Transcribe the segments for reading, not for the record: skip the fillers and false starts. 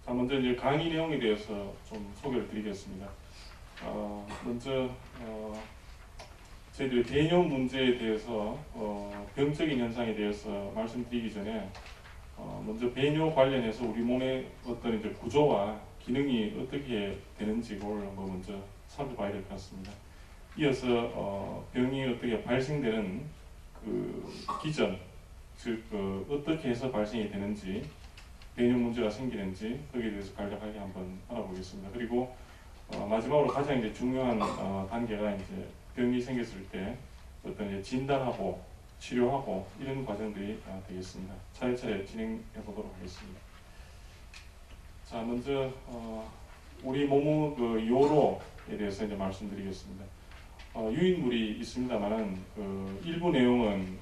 자, 먼저 이제 강의 내용에 대해서 좀 소개를 드리겠습니다. 먼저 저희들이 배뇨 문제에 대해서 병적인 현상에 대해서 말씀드리기 전에 먼저 배뇨 관련해서 우리 몸의 어떤 이제 구조와 기능이 어떻게 되는지 그걸 한번 먼저 살펴봐야 될 것 같습니다. 이어서 병이 어떻게 발생되는 그 기전, 즉 어떻게 해서 발생이 되는지, 배뇨 문제가 생기는지 거기에 대해서 간략하게 한번 알아보겠습니다. 그리고 마지막으로 가장 이제 중요한 단계가 이제 병이 생겼을 때 어떤 이제 진단하고 치료하고 이런 과정들이 되겠습니다. 차례차례 진행해 보도록 하겠습니다. 자, 먼저 우리 몸의 그 요로에 대해서 이제 말씀드리겠습니다. 유인물이 있습니다만은 일부 내용은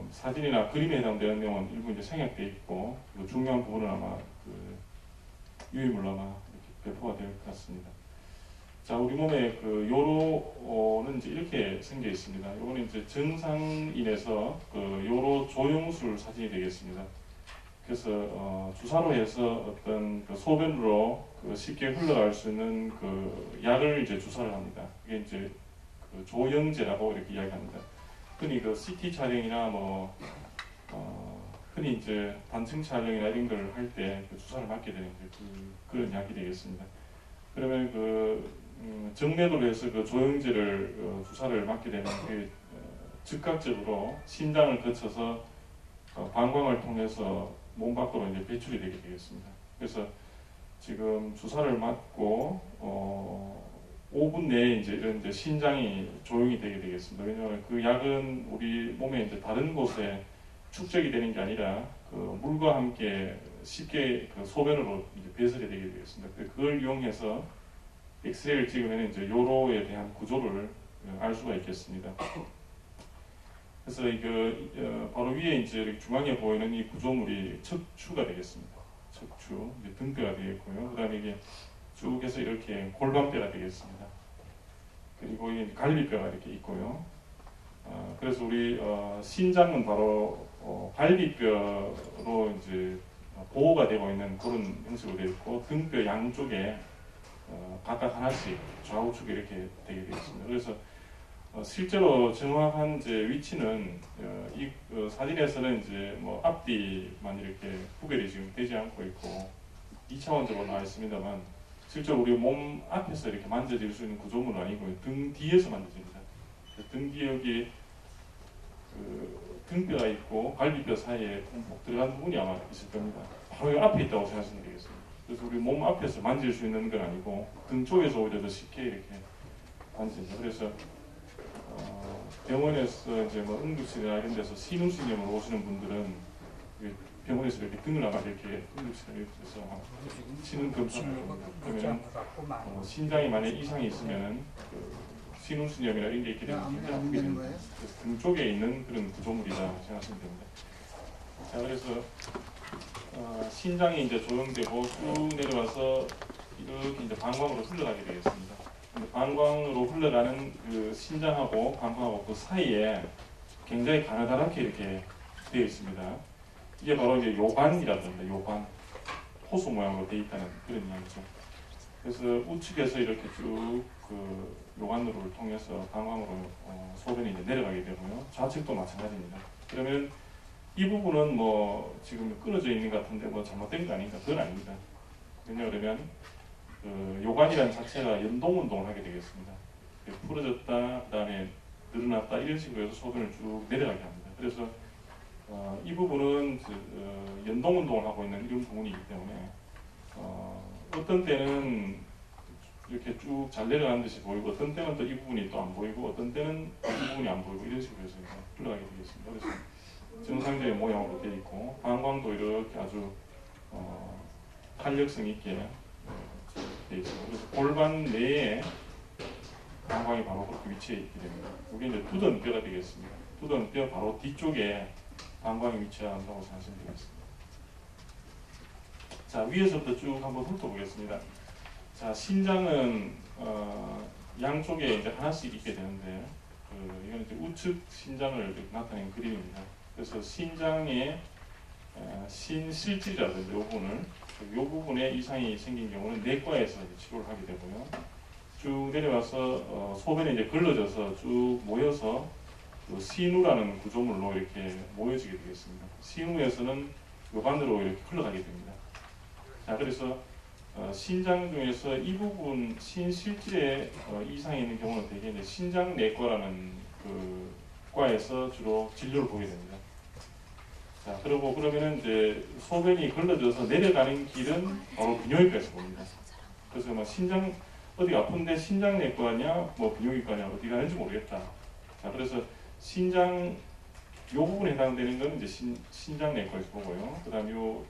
사진이나 그림에 해당되는 내용은 일부 이제 생략되어 있고 중요한 부분은 아마 유인물로 아마 이렇게 배포가 될 것 같습니다. 자, 우리 몸의 요로는 이제 이렇게 생겨 있습니다. 요거는 이제 정상인에서 요로 조영술 사진이 되겠습니다. 그래서 주사로 해서 어떤 소변으로 쉽게 흘러갈 수 있는 약을 이제 주사를 합니다. 이게 이제 조영제라고 이렇게 이야기합니다. 흔히 CT 촬영이나 흔히 이제 단층 촬영이나 이런 걸 할 때 주사를 맞게 되는 그런 약이 되겠습니다. 그러면 정맥으로 해서 조영제를 주사를 맞게 되면 즉각적으로 심장을 거쳐서 방광을 통해서 몸 밖으로 이제 배출이 되게 되겠습니다. 그래서 지금 주사를 맞고 5분 내에 이제 심장이 조용히 되게 되겠습니다. 왜냐하면 그 약은 우리 몸에 이제 다른 곳에 축적이 되는 게 아니라 물과 함께 쉽게 소변으로 이제 배설이 되게 되겠습니다. 그걸 이용해서 엑스레이를 찍으면 이제 요로에 대한 구조를 알 수가 있겠습니다. 그래서 바로 위에 이제 이렇게 중앙에 보이는 이 구조물이 척추가 되겠습니다. 척추, 이제 등뼈가 되겠고요. 그다음에 이게 쭉 해서 이렇게 골반뼈가 되겠습니다. 그리고 이게 갈비뼈가 이렇게 있고요. 그래서 우리 신장은 바로 갈비뼈로 이제 보호가 되고 있는 그런 형식으로 되어 있고 등뼈 양쪽에 각각 하나씩 좌우측에 이렇게 되게 되겠습니다. 그래서 실제로 정확한 이제 위치는 이 사진에서는 이제 앞뒤만 이렇게 구별이 지금 되지 않고 있고 2차원적으로 나와 있습니다만 실제로 우리 몸 앞에서 이렇게 만져질 수 있는 구조물은 아니고요. 등 뒤에서 만져집니다. 등 뒤에 여기 등뼈가 있고 갈비뼈 사이에 듬뿍 들어간 부분이 아마 있을 겁니다. 바로 이 앞에 있다고 생각하시면 되겠습니다. 그래서 우리 몸 앞에서 만질 수 있는 건 아니고 등 쪽에서 오히려 더 쉽게 이렇게 만지죠. 그래서 병원에서 이제 응급실이나 이런 데서 신우신염으로 오시는 분들은 병원에서 이렇게 등을 아마 이렇게 응급실에 해서 치는 검사를 그러면 신장이 만약 이상이 있으면 신우신염이나 이런 게 있게 되면 굉장히 아프게 됩니다. 등 쪽에 있는 그런 구조물이다 생각하시면 됩니다. 자, 그래서 신장이 이제 조영되고 쭉 내려와서 이렇게 이제 방광으로 흘러가게 되겠습니다. 방광으로 흘러가는 신장하고 방광하고 그 사이에 굉장히 가느다랗게 이렇게 되어 있습니다. 이게 바로 이제 요관이라던가 요관, 호수 모양으로 되어 있다는 그런 이야기죠. 그래서 우측에서 이렇게 쭉 요관으로를 통해서 방광으로 소변이 이제 내려가게 되고요. 좌측도 마찬가지입니다. 그러면 이 부분은 지금 끊어져 있는 것 같은데 잘못된 거 아닌가? 그건 아닙니다. 왜냐하면 요관이라는 자체가 연동운동을 하게 되겠습니다. 풀어졌다, 그 다음에 늘어났다 이런 식으로 해서 소변을 쭉 내려가게 합니다. 그래서 이 부분은 연동운동을 하고 있는 이런 부분이기 때문에 어떤 때는 이렇게 쭉 잘 내려가는 듯이 보이고 어떤 때는 또 이 부분이 또 안 보이고 어떤 때는 이 부분이 안 보이고 이런 식으로 해서 흘러가게 되겠습니다. 그래서 정상적인 모양으로 되어 있고 방광도 이렇게 아주 탄력성 있게 되어 있습니다. 그래서 골반 내에 방광이 바로 그렇게 위치해 있게 됩니다. 이게 이제 두던뼈가 되겠습니다. 두던뼈 바로 뒤쪽에 방광이 위치한다고 생각하시면 되겠습니다. 자, 위에서부터 쭉 한번 훑어보겠습니다. 자, 신장은 양쪽에 이제 하나씩 있게 되는데 이건 이제 우측 신장을 나타낸 그림입니다. 그래서 신장의 신실질이라든지 이 부분을 이 부분에 이상이 생긴 경우는 내과에서 치료를 하게 되고요. 쭉 내려와서 소변이 이제 걸러져서 쭉 모여서 그 신우라는 구조물로 이렇게 모여지게 되겠습니다. 신우에서는 요관으로 이렇게 흘러가게 됩니다. 자, 그래서 신장 중에서 이 부분 신실질에 이상이 있는 경우는 대개 이제 신장내과라는 그 과에서 주로 진료를 보게 됩니다. 자, 그리고 그러면은 이제 소변이 걸러져서 내려가는 길은 바로 비뇨기과에서 봅니다. 그래서 뭐 신장 어디 아픈데 신장내과냐, 뭐 비뇨기과냐 어디 가는지 모르겠다. 자, 그래서 신장 요 부분에 해당되는 건 이제 신장내과에서 보고요. 그다음 요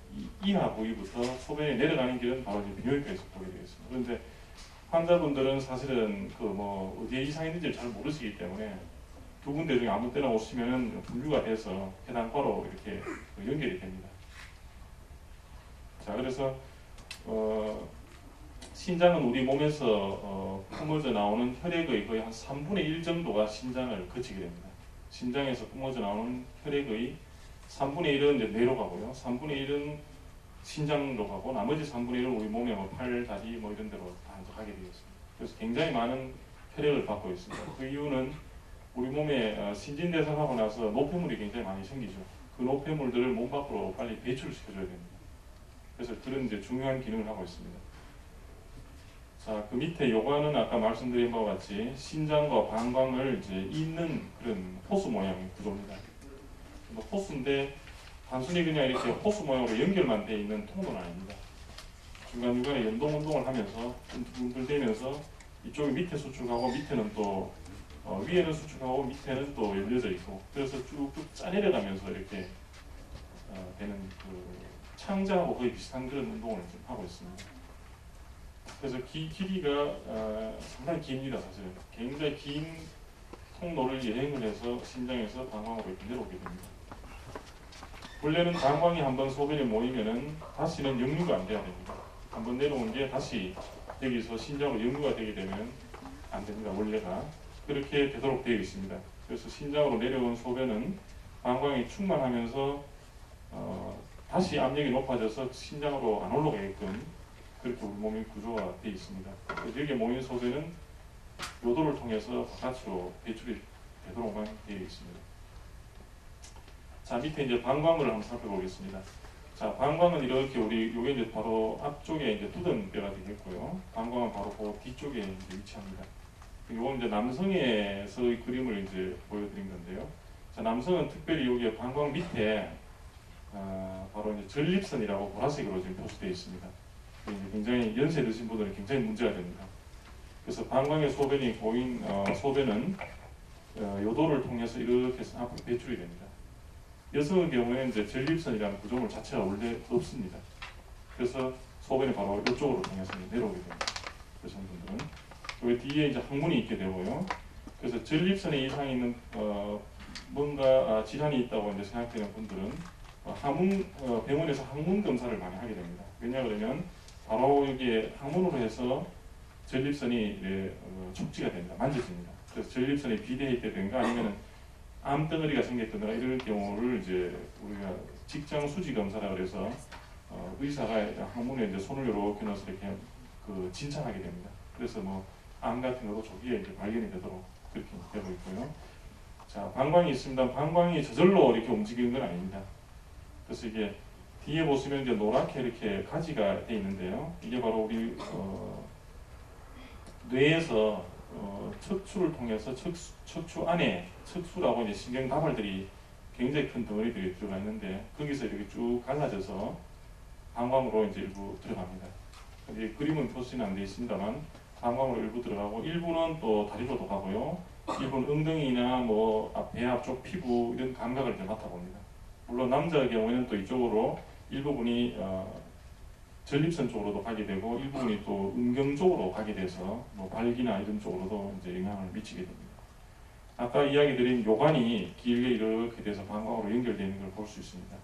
이하 부위부터 소변이 내려가는 길은 바로 이제 비뇨기과에서 보게 되겠습니다. 그런데 환자분들은 사실은 그 뭐 어디에 이상이 있는지를 잘 모르시기 때문에 두 군데 중에 아무 때나 오시면은 분류가 돼서 해당 과로 이렇게 연결이 됩니다. 자, 그래서 신장은 우리 몸에서 뿜어져 나오는 혈액의 거의 한 3분의 1 정도가 신장을 거치게 됩니다. 신장에서 뿜어져 나오는 혈액의 3분의 1은 이제 뇌로 가고요. 3분의 1은 신장으로 가고 나머지 3분의 1은 우리 몸의 뭐 팔, 다리 뭐 이런 데로 다 가게 되겠습니다. 그래서 굉장히 많은 혈액을 받고 있습니다. 그 이유는 우리 몸에 신진대사하고 나서 노폐물이 굉장히 많이 생기죠. 그 노폐물들을 몸 밖으로 빨리 배출을 시켜줘야 됩니다. 그래서 그런 이제 중요한 기능을 하고 있습니다. 자, 그 밑에 요거는 아까 말씀드린 바와 같이 신장과 방광을 이제 잇는 그런 호수 모양의 구조입니다. 호수인데 단순히 그냥 이렇게 호수 모양으로 연결만 되어 있는 통로는 아닙니다. 중간중간에 연동 운동을 하면서 움들대면서 이쪽이 밑에 수축하고 밑에는 또 위에는 수축하고 밑에는 또 열려져 있고 그래서 쭉쭉 짜내려가면서 이렇게 되는 그 창자하고 거의 비슷한 그런 운동을 좀 하고 있습니다. 그래서 길이가 상당히 깁니다. 사실은 굉장히 긴 통로를 여행을 해서 신장에서 방광으로 이렇게 내려오게 됩니다. 원래는 방광이 한번 소변에 모이면은 다시는 역류가 안 돼야 됩니다. 한번 내려온 게 다시 여기서 신장으로 역류가 되게 되면 안 됩니다. 원래가 그렇게 되도록 되어 있습니다. 그래서 신장으로 내려온 소변은 방광이 충만하면서 다시 압력이 높아져서 신장으로 안 올라가게끔 그렇게 우리 몸의 구조가 되어 있습니다. 여기에 모인 소변은 요도를 통해서 바깥으로 배출이 되도록만 되어 있습니다. 자, 밑에 이제 방광을 한번 살펴보겠습니다. 자, 방광은 이렇게 우리 요게 이제 바로 앞쪽에 이제 두던뼈가 되겠고요. 방광은 바로 그 뒤쪽에 이제 위치합니다. 이건 이제 남성에서의 그림을 이제 보여드린 건데요. 자, 남성은 특별히 여기 방광 밑에 바로 이제 전립선이라고 보라색으로 지금 표시되어 있습니다. 굉장히 연세 드신 분들은 굉장히 문제가 됩니다. 그래서 방광의 소변이 고인 소변은 요도를 통해서 이렇게 앞으로 배출이 됩니다. 여성의 경우에는 이제 전립선이라는 구조물 자체가 원래 없습니다. 그래서 소변이 바로 이쪽으로 통해서 내려오게 됩니다. 여성분들은 여기 뒤에 이제 항문이 있게 되고요. 그래서 전립선에 이상이 있는 뭔가 질환이 있다고 이제 생각되는 분들은 병원에서 항문 검사를 많이 하게 됩니다. 왜냐 그러면 바로 여기에 항문으로 해서 전립선이 촉지가 됩니다. 만져집니다. 그래서 전립선이 비대해 있다든가 아니면은 암덩어리가 생겼거나 이럴 경우를 이제 우리가 직장 수지 검사라 그래서 의사가 항문에 이제 손을 이렇게 넣어서 이렇게 그 진찰하게 됩니다. 그래서 뭐 암 같은 것도 조기에 이제 발견이 되도록 그렇게 되고 있고요. 자, 방광이 있습니다. 방광이 저절로 이렇게 움직이는 건 아닙니다. 그래서 이게 뒤에 보시면 이제 노랗게 이렇게 가지가 되어 있는데요. 이게 바로 우리 뇌에서 척추를 통해서 척추 안에 척추라고 이제 신경다발들이 굉장히 큰 덩어리들이 들어가 있는데 거기서 이렇게 쭉 갈라져서 방광으로 이제 일부 들어갑니다. 이제 그림은 표시는 안 되어 있습니다만 방광으로 일부 들어가고 일부는 또 다리로도 가고요. 일부는 엉덩이나 뭐 배 앞쪽 피부 이런 감각을 이제 맡아봅니다. 물론 남자의 경우에는 또 이쪽으로 일부분이 전립선 쪽으로도 가게 되고 일부분이 또 음경 쪽으로 가게 돼서 뭐 발기나 이런 쪽으로도 이제 영향을 미치게 됩니다. 아까 이야기 드린 요관이 길게 이렇게 돼서 방광으로 연결되어 있는 걸 볼 수 있습니다.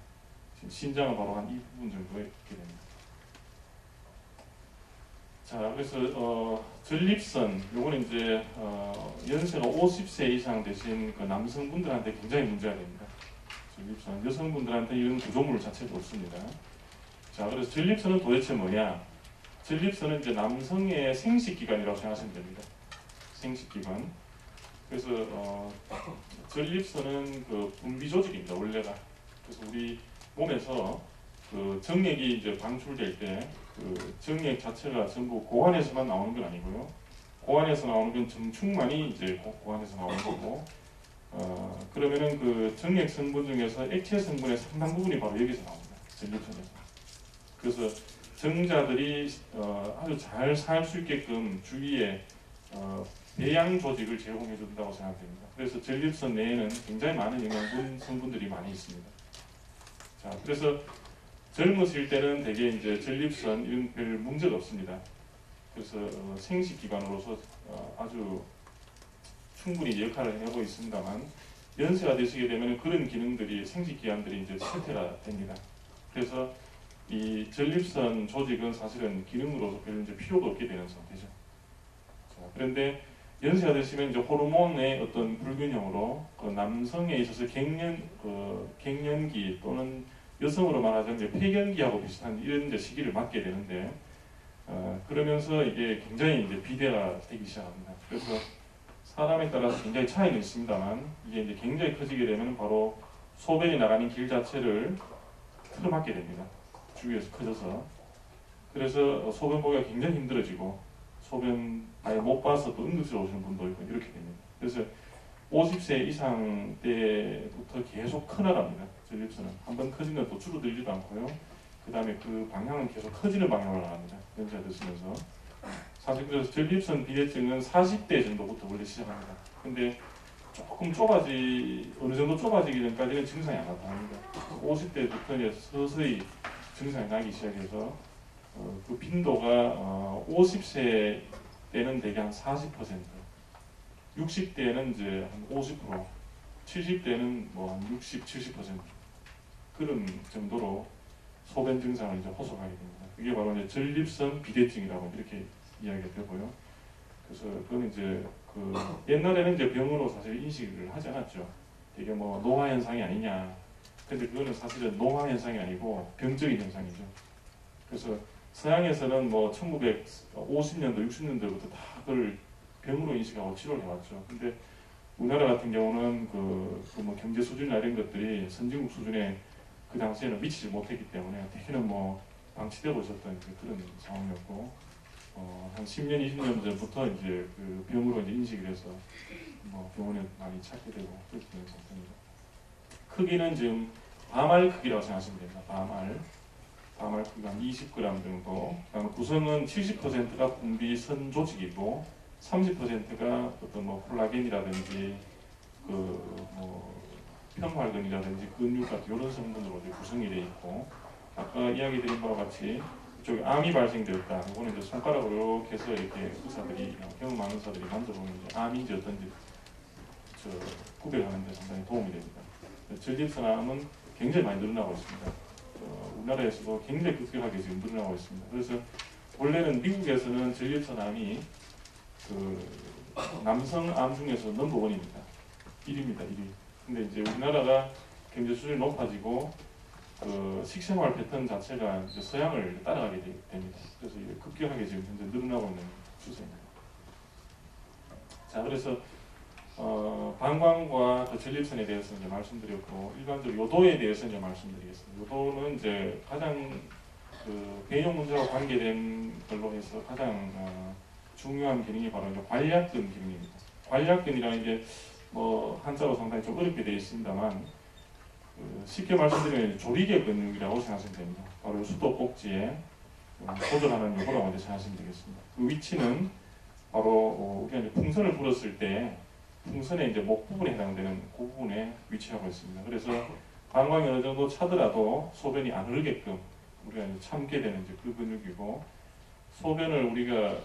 지금 신장은 바로 한 이 부분 정도에 있게 됩니다. 자, 그래서 전립선 요거는 이제 연세가 50세 이상 되신 그 남성분들한테 굉장히 문제가 됩니다. 전립선 여성분들한테 이런 구조물 자체도 없습니다. 자, 그래서 전립선은 도대체 뭐냐? 전립선은 이제 남성의 생식기관이라고 생각하시면 됩니다. 생식기관. 그래서 전립선은 그 분비 조직입니다. 원래가. 그래서 우리 몸에서 그 정액이 이제 방출될 때 그 정액 자체가 전부 고환에서만 나오는 건 아니고요. 고환에서 나오는 건 정충만이 이제 고환에서 나오는 거고. 그러면은 그 정액 성분 중에서 액체 성분의 상당 부분이 바로 여기서 나옵니다. 전립선에서. 그래서 정자들이 아주 잘 살 수 있게끔 주위에 배양 조직을 제공해 준다고 생각됩니다. 그래서 전립선 내에는 굉장히 많은 영양분 성분들이 많이 있습니다. 자, 그래서 젊으실 때는 대개 이제 전립선 이런 별 문제가 없습니다. 그래서 생식기관으로서 아주 충분히 역할을 해내고 있습니다만 연세가 되시게 되면 그런 기능들이 생식기관들이 이제 쇠퇴가 됩니다. 그래서 이 전립선 조직은 사실은 기능으로서 별로 이제 필요가 없게 되는 상태죠. 자, 그런데 연세가 되시면 이제 호르몬의 어떤 불균형으로 그 남성에 있어서 갱년기 또는 여성으로 말하자면 이제 폐경기하고 비슷한 이런 이제 시기를 맞게 되는데 그러면서 이게 굉장히 이제 비대가 되기 시작합니다. 그래서 사람에 따라서 굉장히 차이는 있습니다만 이게 이제 굉장히 커지게 되면 바로 소변이 나가는 길 자체를 틀어막게 됩니다. 주위에서 커져서. 그래서 소변 보기가 굉장히 힘들어지고 소변 아예 못 봐서 또 응급실 오시는 분도 있고 이렇게 됩니다. 그래서 50세 이상 때부터 계속 커나갑니다. 전립선은. 한번 커지면 또 줄어들지도 않고요. 그 다음에 그 방향은 계속 커지는 방향으로 나갑니다. 연세가 드시면서. 사실 그래서 전립선 비대증은 40대 정도부터 원래 시작합니다. 근데 조금 어느 정도 좁아지기 전까지는 증상이 안 나타납니다. 50대부터 이제 서서히 증상이 나기 시작해서 그 빈도가 50세 때는 대개 한 40%, 60대는 이제 한 50%, 70대는 뭐 한 60, 70% 그런 정도로 소변 증상을 이제 호소하게 됩니다. 이게 바로 이제 전립선 비대증이라고 이렇게 이야기가 되고요. 그래서 그건 이제 그 옛날에는 이제 병으로 사실 인식을 하지 않았죠. 되게 뭐 노화 현상이 아니냐. 근데 그거는 사실은 노화 현상이 아니고 병적인 현상이죠. 그래서 서양에서는 뭐 1950년도, 60년대부터 다 그걸 병으로 인식하고 치료를 해왔죠. 근데 우리나라 같은 경우는 뭐 경제 수준이나 이런 것들이 선진국 수준에 그 당시에는 미치지 못했기 때문에 대개는 뭐 방치되고 있었던 그런 상황이었고 한 10년, 20년 전부터 이제 그 병으로 이제 인식을 해서 뭐 병원에 많이 찾게 되고 그렇게 되는 상태입니다. 크기는 지금 밤알 크기라고 생각하시면 됩니다. 밤알 크기가 한 20g 정도. 구성은 70%가 분비선 조직이고 30%가 어떤 뭐 콜라겐이라든지 뭐 편활근이라든지 근육 같은 이런 성분으로 구성이 되어 있고 아까 이야기 드린 바와 같이 이쪽에 암이 발생되었다. 이거는 이제 손가락으로 이렇게 해서 이렇게 의사들이 경험 많은 의사들이 만져보면 이제 암인지 어떤지 구별하는 데 상당히 도움이 됩니다. 전립선암은 굉장히 많이 늘어나고 있습니다. 우리나라에서도 굉장히 급격하게 지금 늘어나고 있습니다. 그래서 원래는 미국에서는 전립선암이 남성 암 중에서 넘버원입니다. 1위입니다. 1위. 근데 이제 우리나라가 경제 수준이 높아지고 식생활 패턴 자체가 이제 서양을 따라가게 됩니다. 그래서 이게 급격하게 지금 현재 늘어나고 있는 추세입니다. 자, 그래서 방광과 그 전립선에 대해서 이제 말씀드렸고 일반적으로 요도에 대해서 이제 말씀드리겠습니다. 요도는 이제 가장 배용 문제와 관계된 걸로 해서 가장 중요한 기능이 바로 이제 관략근 기능입니다. 관략근이라는 게 뭐 한자로 상당히 좀 어렵게 되어 있습니다만 쉽게 말씀드리면 조리개 근육이라고 생각하시면 됩니다. 바로 수도꼭지에 조절하는 요거라고 이제 생각하시면 되겠습니다. 그 위치는 바로 우리가 이제 풍선을 불었을 때 풍선의 이제 목 부분에 해당되는 그 부분에 위치하고 있습니다. 그래서 방광이 어느 정도 차더라도 소변이 안 흐르게끔 우리가 이제 참게 되는 이제 그 근육이고 소변을 우리가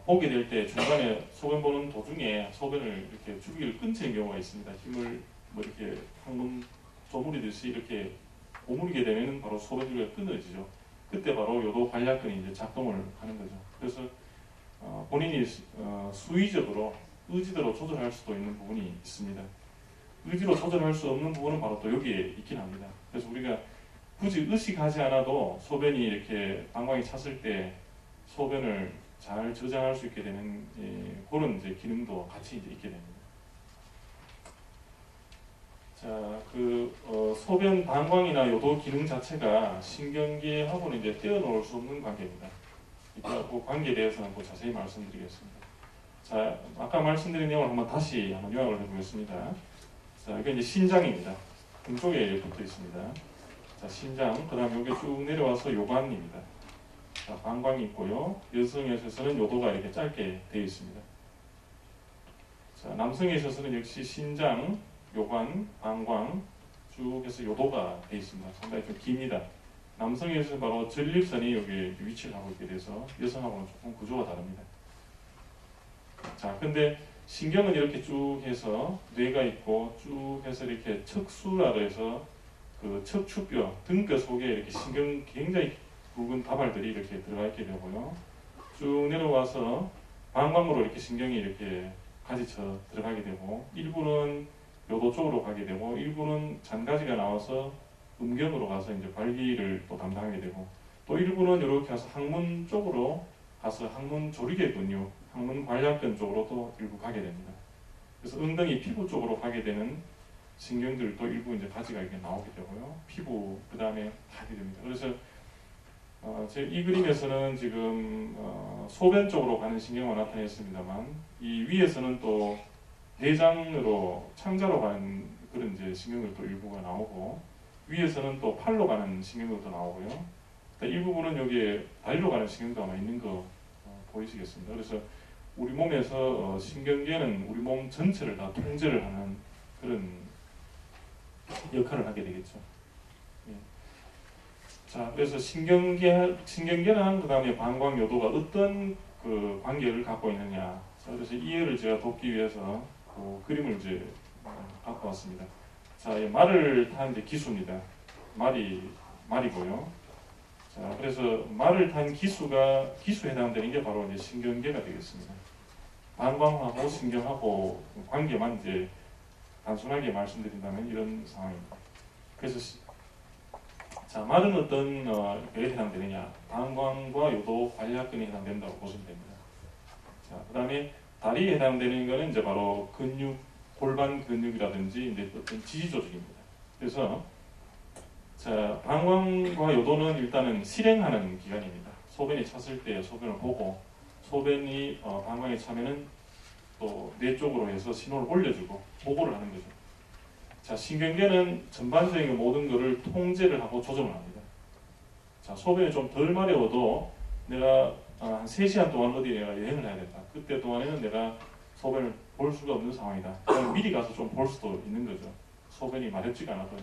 보게 될 때 중간에 소변 보는 도중에 소변을 이렇게 주기를 끊치는 경우가 있습니다. 힘을 뭐 이렇게 항문 조무리듯이 이렇게 오므리게 되면 바로 소변 주기가 끊어지죠. 그때 바로 요도 관략근이 이제 작동을 하는 거죠. 그래서 본인이 수의적으로 의지대로 조절할 수도 있는 부분이 있습니다. 의지로 조절할 수 없는 부분은 바로 또 여기에 있긴 합니다. 그래서 우리가 굳이 의식하지 않아도 소변이 이렇게 방광이 찼을 때 소변을 잘 저장할 수 있게 되는 그런 이제 기능도 같이 이제 있게 됩니다. 자, 소변 방광이나 요도 기능 자체가 신경계하고는 이제 떼어놓을 수 없는 관계입니다. 그 관계에 대해서는 또 자세히 말씀드리겠습니다. 자, 아까 말씀드린 내용을 다시 요약을 해보겠습니다. 자, 이게 이제 신장입니다. 등 쪽에 붙어 있습니다. 자, 신장, 그 다음 여기 쭉 내려와서 요관입니다. 자, 방광이 있고요. 여성에 있어서는 요도가 이렇게 짧게 되어 있습니다. 자, 남성에 있어서는 역시 신장, 요관, 방광 쭉 해서 요도가 되어 있습니다. 상당히 좀 깁니다. 남성에 있어서 바로 전립선이 여기 위치를 하고 있게 돼서 여성하고는 조금 구조가 다릅니다. 자, 근데 신경은 이렇게 쭉 해서 뇌가 있고 쭉 해서 이렇게 척수라고 해서 그 척추뼈, 등뼈 속에 이렇게 신경 굉장히 굵은 다발들이 이렇게 들어가 있게 되고요. 쭉 내려와서 방광으로 이렇게 신경이 이렇게 가지쳐 들어가게 되고 일부는 요도 쪽으로 가게 되고 일부는 잔가지가 나와서 음경으로 가서 이제 발기를 또 담당하게 되고 또 일부는 이렇게 가서 항문 쪽으로 가서 항문 조리개 근육, 항문 관략근 쪽으로 또 일부 가게 됩니다. 그래서 엉덩이 피부 쪽으로 가게 되는 신경들도 일부 이제 가지가 이렇게 나오게 되고요. 피부 그 다음에 가게 됩니다. 그래서 이 그림에서는 지금 소변 쪽으로 가는 신경만 나타냈습니다만 이 위에서는 또 내장으로 창자로 가는 그런 이제 신경들도 일부가 나오고 위에서는 또 팔로 가는 신경들도 나오고요. 일부분은 여기에 다리로 가는 신경도 아마 있는 거 보이시겠습니다. 그래서 우리 몸에서 신경계는 우리 몸 전체를 다 통제를 하는 그런 역할을 하게 되겠죠. 예. 자, 그래서 신경계랑 그 다음에 방광 요도가 어떤 그 관계를 갖고 있느냐. 자, 그래서 이해를 제가 돕기 위해서 그 그림을 이제 갖고 왔습니다. 자, 말을 탄 이제 기수입니다. 말이고요. 자, 그래서 말을 탄 기수에 해당되는 게 바로 이제 신경계가 되겠습니다. 방광하고 신경하고 관계만 이제 단순하게 말씀드린다면 이런 상황입니다. 그래서 자, 말은 어떤 에 해당되느냐? 방광과 요도, 관략근에 해당된다고 보시면 됩니다. 자, 그다음에 다리에 해당되는 것은 이제 바로 근육, 골반 근육이라든지 이제 어떤 지지 조직입니다. 그래서 자, 방광과 요도는 일단은 실행하는 기관입니다. 소변이 찼을 때 소변을 보고 소변이 방광에 차면은 또 뇌 쪽으로 해서 신호를 올려주고 보고를 하는 거죠. 자, 신경계는 전반적인 모든 것을 통제를 하고 조정을 합니다. 자, 소변이 좀 덜 마려워도 내가 한 3시간 동안 어디에 내가 여행을 해야 된다. 그때 동안에는 내가 소변을 볼 수가 없는 상황이다. 그럼 미리 가서 좀 볼 수도 있는 거죠. 소변이 마렵지가 않아도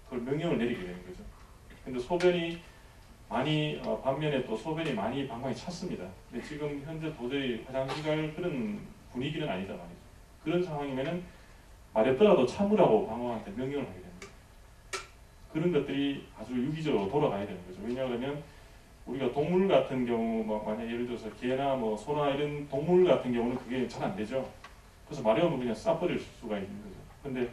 그걸 명령을 내리게 되는 거죠. 근데 소변이 많이 반면에 또 소변이 많이 방광이 찼습니다. 근데 지금 현재 도저히 화장실 갈 그런 분위기는 아니다 말이죠. 그런 상황이면은 마렵더라도 참으라고 방광한테 명령을 하게 됩니다. 그런 것들이 아주 유기적으로 돌아가야 되는 거죠. 왜냐하면 우리가 동물 같은 경우 만약 예를 들어서 개나 뭐 소나 이런 동물 같은 경우는 그게 잘 안 되죠. 그래서 마려우면 그냥 싸버릴 수가 있는 거죠. 근데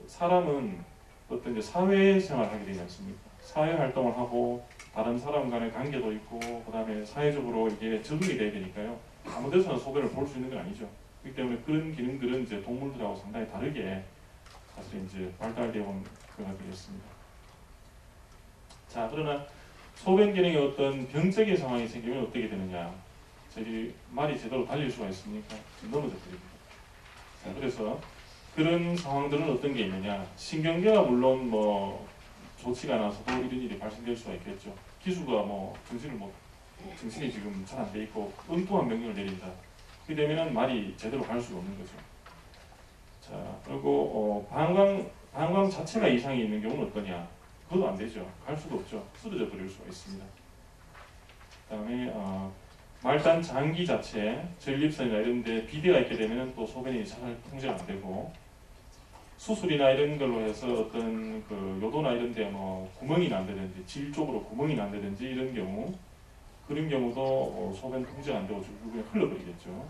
사람은 어떤 이제 사회생활을 하게 되지 않습니까? 사회 활동을 하고 다른 사람 간의 관계도 있고 그 다음에 사회적으로 이게 적응이 돼야 되니까요. 아무 데서나 소변을 볼 수 있는 건 아니죠. 그렇기 때문에 그런 기능들은 이제 동물들하고 상당히 다르게 사실 이제 발달되어 온 거가 되겠습니다. 자, 그러나 소변 기능에 어떤 병적인 상황이 생기면 어떻게 되느냐? 저기 말이 제대로 달릴 수가 있습니까? 넘어져 버립니다. 자, 그래서 그런 상황들은 어떤 게 있느냐? 신경계가 물론 뭐 좋지가 않아서도 이런 일이 발생될 수가 있겠죠. 기수가 정신이 지금 잘 안 돼 있고 엉뚱한 명령을 내린다. 그렇게 되면은 말이 제대로 갈 수가 없는 거죠. 자, 그리고 방광 자체가 이상이 있는 경우는 어떠냐? 그것도 안 되죠. 갈 수도 없죠. 쓰러져 버릴 수가 있습니다. 그다음에 말단 장기 자체, 전립선이나 이런 데 비대가 있게 되면 또 소변이 잘 통제가 안 되고 수술이나 이런 걸로 해서 어떤 그 요도나 이런 데 뭐 구멍이 난다든지 질 쪽으로 구멍이 난다든지 이런 경우 그런 경우도 소변 통제가 안 되고 결국에 흘러버리겠죠.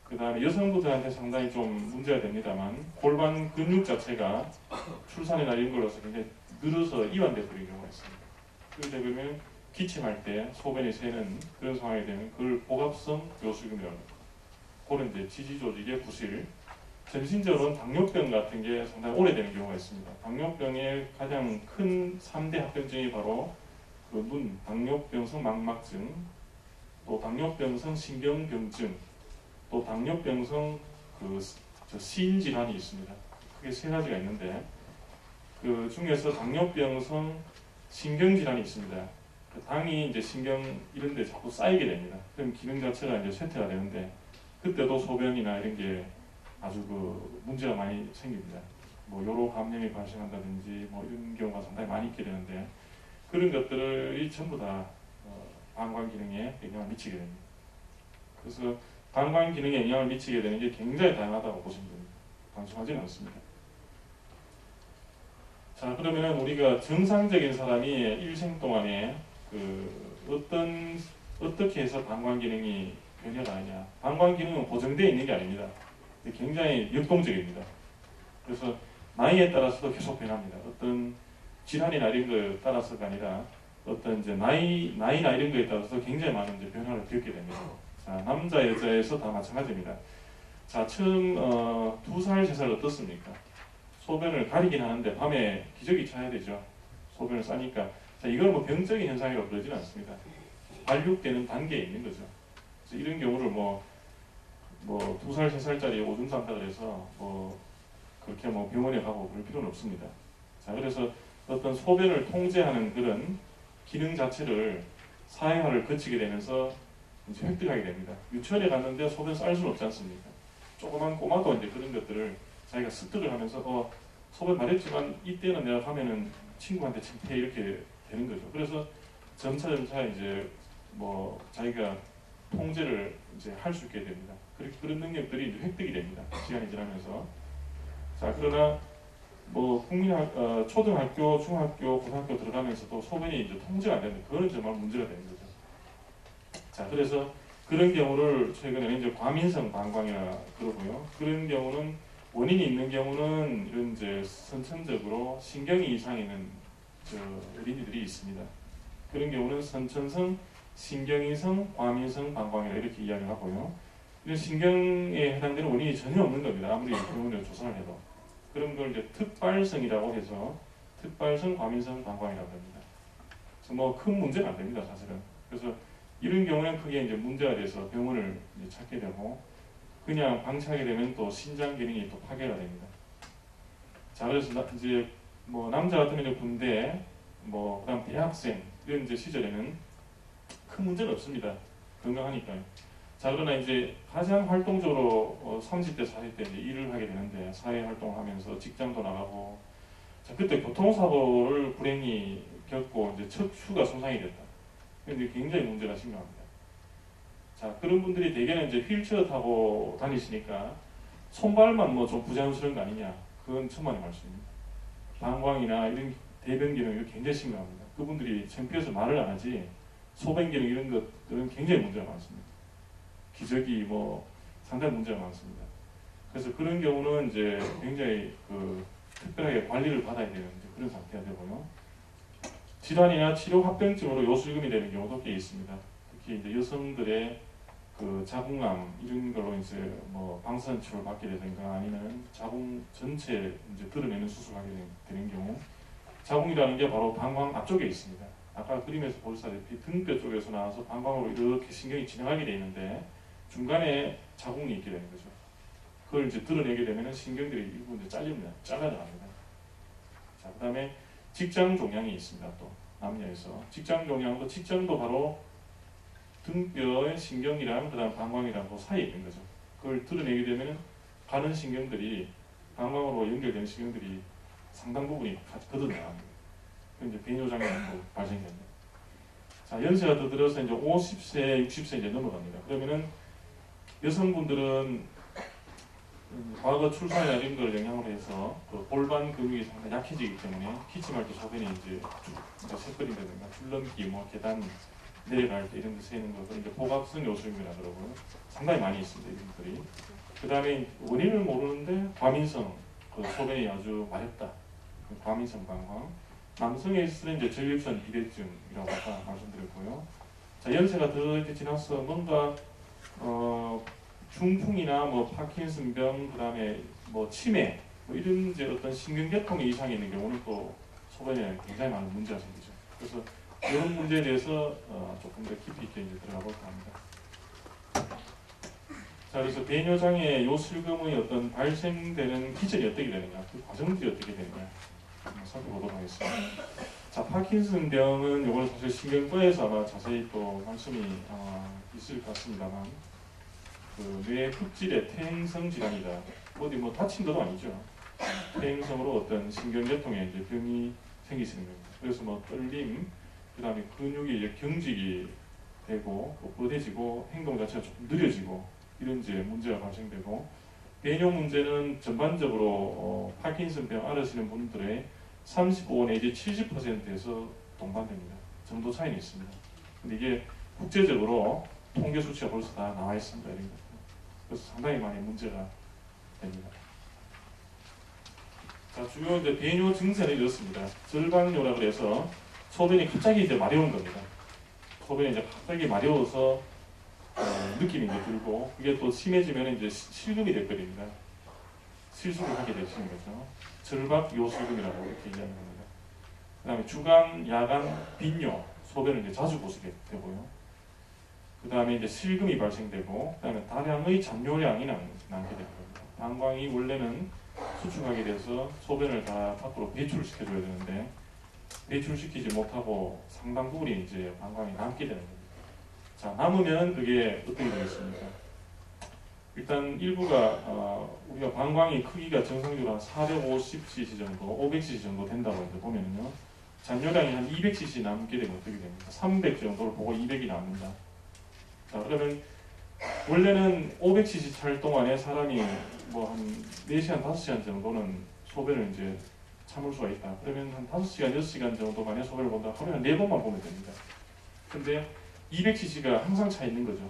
그 다음에 여성분들한테 상당히 좀 문제가 됩니다만 골반 근육 자체가 출산이나 이런 걸로서 굉장히 늘어서 이완돼 버리는 경우가 있습니다. 그러다 보면 기침할 때 소변이 새는 그런 상황이 되면 그걸 복압성 요실금이라고 합니다. 그런 이제 지지 조직의 부실, 전신적으로는 당뇨병 같은 게 상당히 오래되는 경우가 있습니다. 당뇨병의 가장 큰 3대 합병증이 바로 그 당뇨병성 망막증, 또 당뇨병성 신경병증, 또 당뇨병성 시인질환이 있습니다. 크게 세 가지가 있는데 그 중에서 당뇨병성 신경질환이 있습니다. 그 당이 이제 신경 이런 데 자꾸 쌓이게 됩니다. 그럼 기능 자체가 이제 쇠퇴가 되는데 그때도 소변이나 이런 게 아주 그 문제가 많이 생깁니다. 뭐 요로 감염이 발생한다든지 뭐 이런 경우가 상당히 많이 있게 되는데 그런 것들이 전부 다 방광 기능에 영향을 미치게 됩니다. 그래서 방광 기능에 영향을 미치게 되는 게 굉장히 다양하다고 보시면 됩니다. 단순하지는 않습니다. 자, 그러면 우리가 정상적인 사람이 일생 동안에 어떻게 해서 방광 기능이 변화가 하냐? 방광 기능은 고정되어 있는 게 아닙니다. 굉장히 역동적입니다. 그래서 나이에 따라서도 계속 변합니다. 어떤 질환이나 이런 거에 따라서가 아니라 어떤 이제 나이나 이런 거에 따라서 굉장히 많은 이제 변화를 겪게 됩니다. 자, 남자 여자에서 다 마찬가지입니다. 자, 처음 2살, 3살 어떻습니까? 소변을 가리긴 하는데 밤에 기저귀 차야 되죠. 소변을 싸니까. 자, 이건 뭐 병적인 현상이라고 그러지는 않습니다. 발육되는 단계에 있는 거죠. 그래서 이런 경우를 뭐 2살, 3살짜리 오줌 싼다 그래서 그렇게 뭐 병원에 가고 그럴 필요는 없습니다. 자, 그래서 어떤 소변을 통제하는 그런 기능 자체를 사회화를 거치게 되면서 이제 획득하게 됩니다. 유치원에 갔는데 소변 쌀 수는 없지 않습니까? 조그만 꼬마도 이제 그런 것들을 자기가 습득을 하면서 소변 말했지만 이때는 내가 가면은 친구한테 창피해 이렇게 되는 거죠. 그래서 점차 이제 뭐 자기가 통제를 이제 할 수 있게 됩니다. 그런 능력들이 이제 획득이 됩니다. 시간이 지나면서. 자, 그러나 뭐 초등학교, 중학교, 고등학교 들어가면서도 소변이 이제 통제가 안 되는 그거는 정말 문제가 되는 거죠. 자, 그래서 그런 경우를 최근에는 이제 과민성 방광이라 그러고요. 그런 경우는 원인이 있는 경우는 이런 이제 선천적으로 신경이 이상이 있는 어린이들이 있습니다. 그런 경우는 선천성 신경이성 과민성 방광이라 이렇게 이야기를 하고요. 이런 신경에 해당되는 원인이 전혀 없는 겁니다. 아무리 병원에 조사를 해도. 그런 걸 이제 특발성이라고 해서 특발성 과민성 방광이라고 합니다. 그래서 뭐 큰 문제는 안 됩니다, 사실은. 그래서 이런 경우는 크게 이제 문제가 돼서 병원을 이제 찾게 되고 그냥 방치하게 되면 또 신장 기능이 또 파괴가 됩니다. 자, 그래서 이제 뭐 남자 같으면 군대, 그다음 대학생 이런 이제 시절에는 큰 문제는 없습니다. 건강하니까요. 자, 그러나 이제 가장 활동적으로 30대, 40대 이제 일을 하게 되는데 사회 활동을 하면서 직장도 나가고 자, 그때 교통사고를 불행히 겪고 이제 척추가 손상이 됐다. 근데 굉장히 문제가 심각합니다. 자, 그런 분들이 대개는 이제 휠체어 타고 다니시니까 손발만 뭐 좀 부자연스러운 거 아니냐. 그건 천만의 말씀입니다. 방광이나 이런 대변 기능 굉장히 심각합니다. 그분들이 창피해서 말을 안 하지 소변 기능 이런 것들은 굉장히 문제가 많습니다. 기저귀 상당히 문제가 많습니다. 그래서 그런 경우는 이제 굉장히 특별하게 관리를 받아야 되는 그런 상태가 되고요. 질환이나 치료 합병증으로 요실금이 되는 경우도 꽤 있습니다. 특히 이제 여성들의 자궁암 이런 걸로 이제 방사선 치료를 받게 되든가 아니면 자궁 전체 이제 드러내는 수술을 하게 되는 경우 자궁이라는 게 바로 방광 앞쪽에 있습니다. 아까 그림에서 보시다시피 등뼈 쪽에서 나와서 방광으로 이렇게 신경이 진행하게 되어 있는데 중간에 자궁이 있게 되는 거죠. 그걸 이제 드러내게 되면 신경들이 일부 이제 잘라나갑니다. 자, 그 다음에 직장 종양이 있습니다. 또 남녀에서 직장 직장도 바로 등뼈의 신경이랑 그다음 방광이랑 그 사이에 있는 거죠. 그걸 드러내게 되면 가는 신경들이 방광으로 연결되는 신경들이 상당 부분이 걷어나갑니다. 이제 배뇨장애가 발생됩니다. 자, 연세가 더 들어서 이제 50세, 60세 이제 넘어갑니다. 그러면은 여성분들은 과거 출산이나 이런 걸 영향으로 해서 골반 근육이 상당히 약해지기 때문에 기침할 때 소변이 이제 새거린다든가 줄넘기, 계단 내려갈 때 이런 데 새는 것을 이제 복합성 요술금이라고 그러고요. 상당히 많이 있습니다. 이분들이. 그 다음에 원인을 모르는데 과민성, 그 소변이 아주 마렵다. 그 과민성 방광. 남성에 있어서는 이제 전립선 비대증이라고 아까 말씀드렸고요. 자, 연세가 더 이렇게 지나서 뭔가 중풍이나 뭐 파킨슨병, 그 다음에 뭐 치매, 뭐 이런 이제 어떤 신경계통의 이상이 있는 경우는 또 소변에 굉장히 많은 문제가 생기죠. 그래서 이런 문제에 대해서 조금 더 깊이 있게 이제 들어가 볼까 합니다. 자, 그래서 배뇨장애 요실금의 어떤 발생되는 기전이 어떻게 되느냐, 그 과정들이 어떻게 되느냐 한번 살펴보도록 하겠습니다. 자, 파킨슨병은 이거는 사실 신경과에서 아마 자세히 또 말씀이 있을 것 같습니다만, 그 뇌 흡질의 퇴행성 질환이다. 어디 뭐 다친 것도 아니죠. 퇴행성으로 어떤 신경계통에 이제 병이 생기시는 겁니다. 그래서 뭐 떨림, 그 다음에 근육이 이제 경직이 되고 또 뻗어지고 행동 자체가 조금 느려지고 이런 이제 문제가 발생되고, 배뇨 문제는 전반적으로 파킨슨병 앓으시는 분들의 35 내지 70%에서 동반됩니다. 정도 차이는 있습니다. 근데 이게 국제적으로 통계 수치가 벌써 다 나와 있습니다. 이런 것들. 그래서 상당히 많이 문제가 됩니다. 자, 주요 이제 배뇨 증세는 이렇습니다. 절박뇨라 그래서 소변이 갑자기 이제 마려운 겁니다. 소변이 이제 갑자기 마려워서 느낌이 이제 들고, 그게 또 심해지면 이제 실금이 돼버립니다. 실수를 하게 되시는 거죠. 절박 요실금이라고 이렇게 얘기하는 겁니다. 그 다음에 주간, 야간, 빈뇨, 소변을 이제 자주 보시게 되고요. 그 다음에 이제 실금이 발생되고, 그 다음에 다량의 잔뇨량이 남게 되는 겁니다. 방광이 원래는 수축하게 돼서 소변을 다 밖으로 배출시켜줘야 되는데 배출시키지 못하고 상당 부분이 이제 방광이 남게 되는 겁니다. 자, 남으면 그게 어떻게 되겠습니까? 일단 일부가 우리가 방광이 크기가 정상적으로 한 450cc 정도, 500cc 정도 된다고 이제 보면요, 잔뇨량이 한 200cc 남게 되면 어떻게 됩니까? 300 정도를 보고 200이 남는다. 자, 그러면 원래는 500cc 찰 동안에 사람이 뭐 한 4시간, 5시간 정도는 소변을 이제 참을 수가 있다. 그러면 한 5시간, 6시간 정도 만에 소변을 본다. 하루에 한 4번만 보면 됩니다. 근데 200cc가 항상 차 있는 거죠.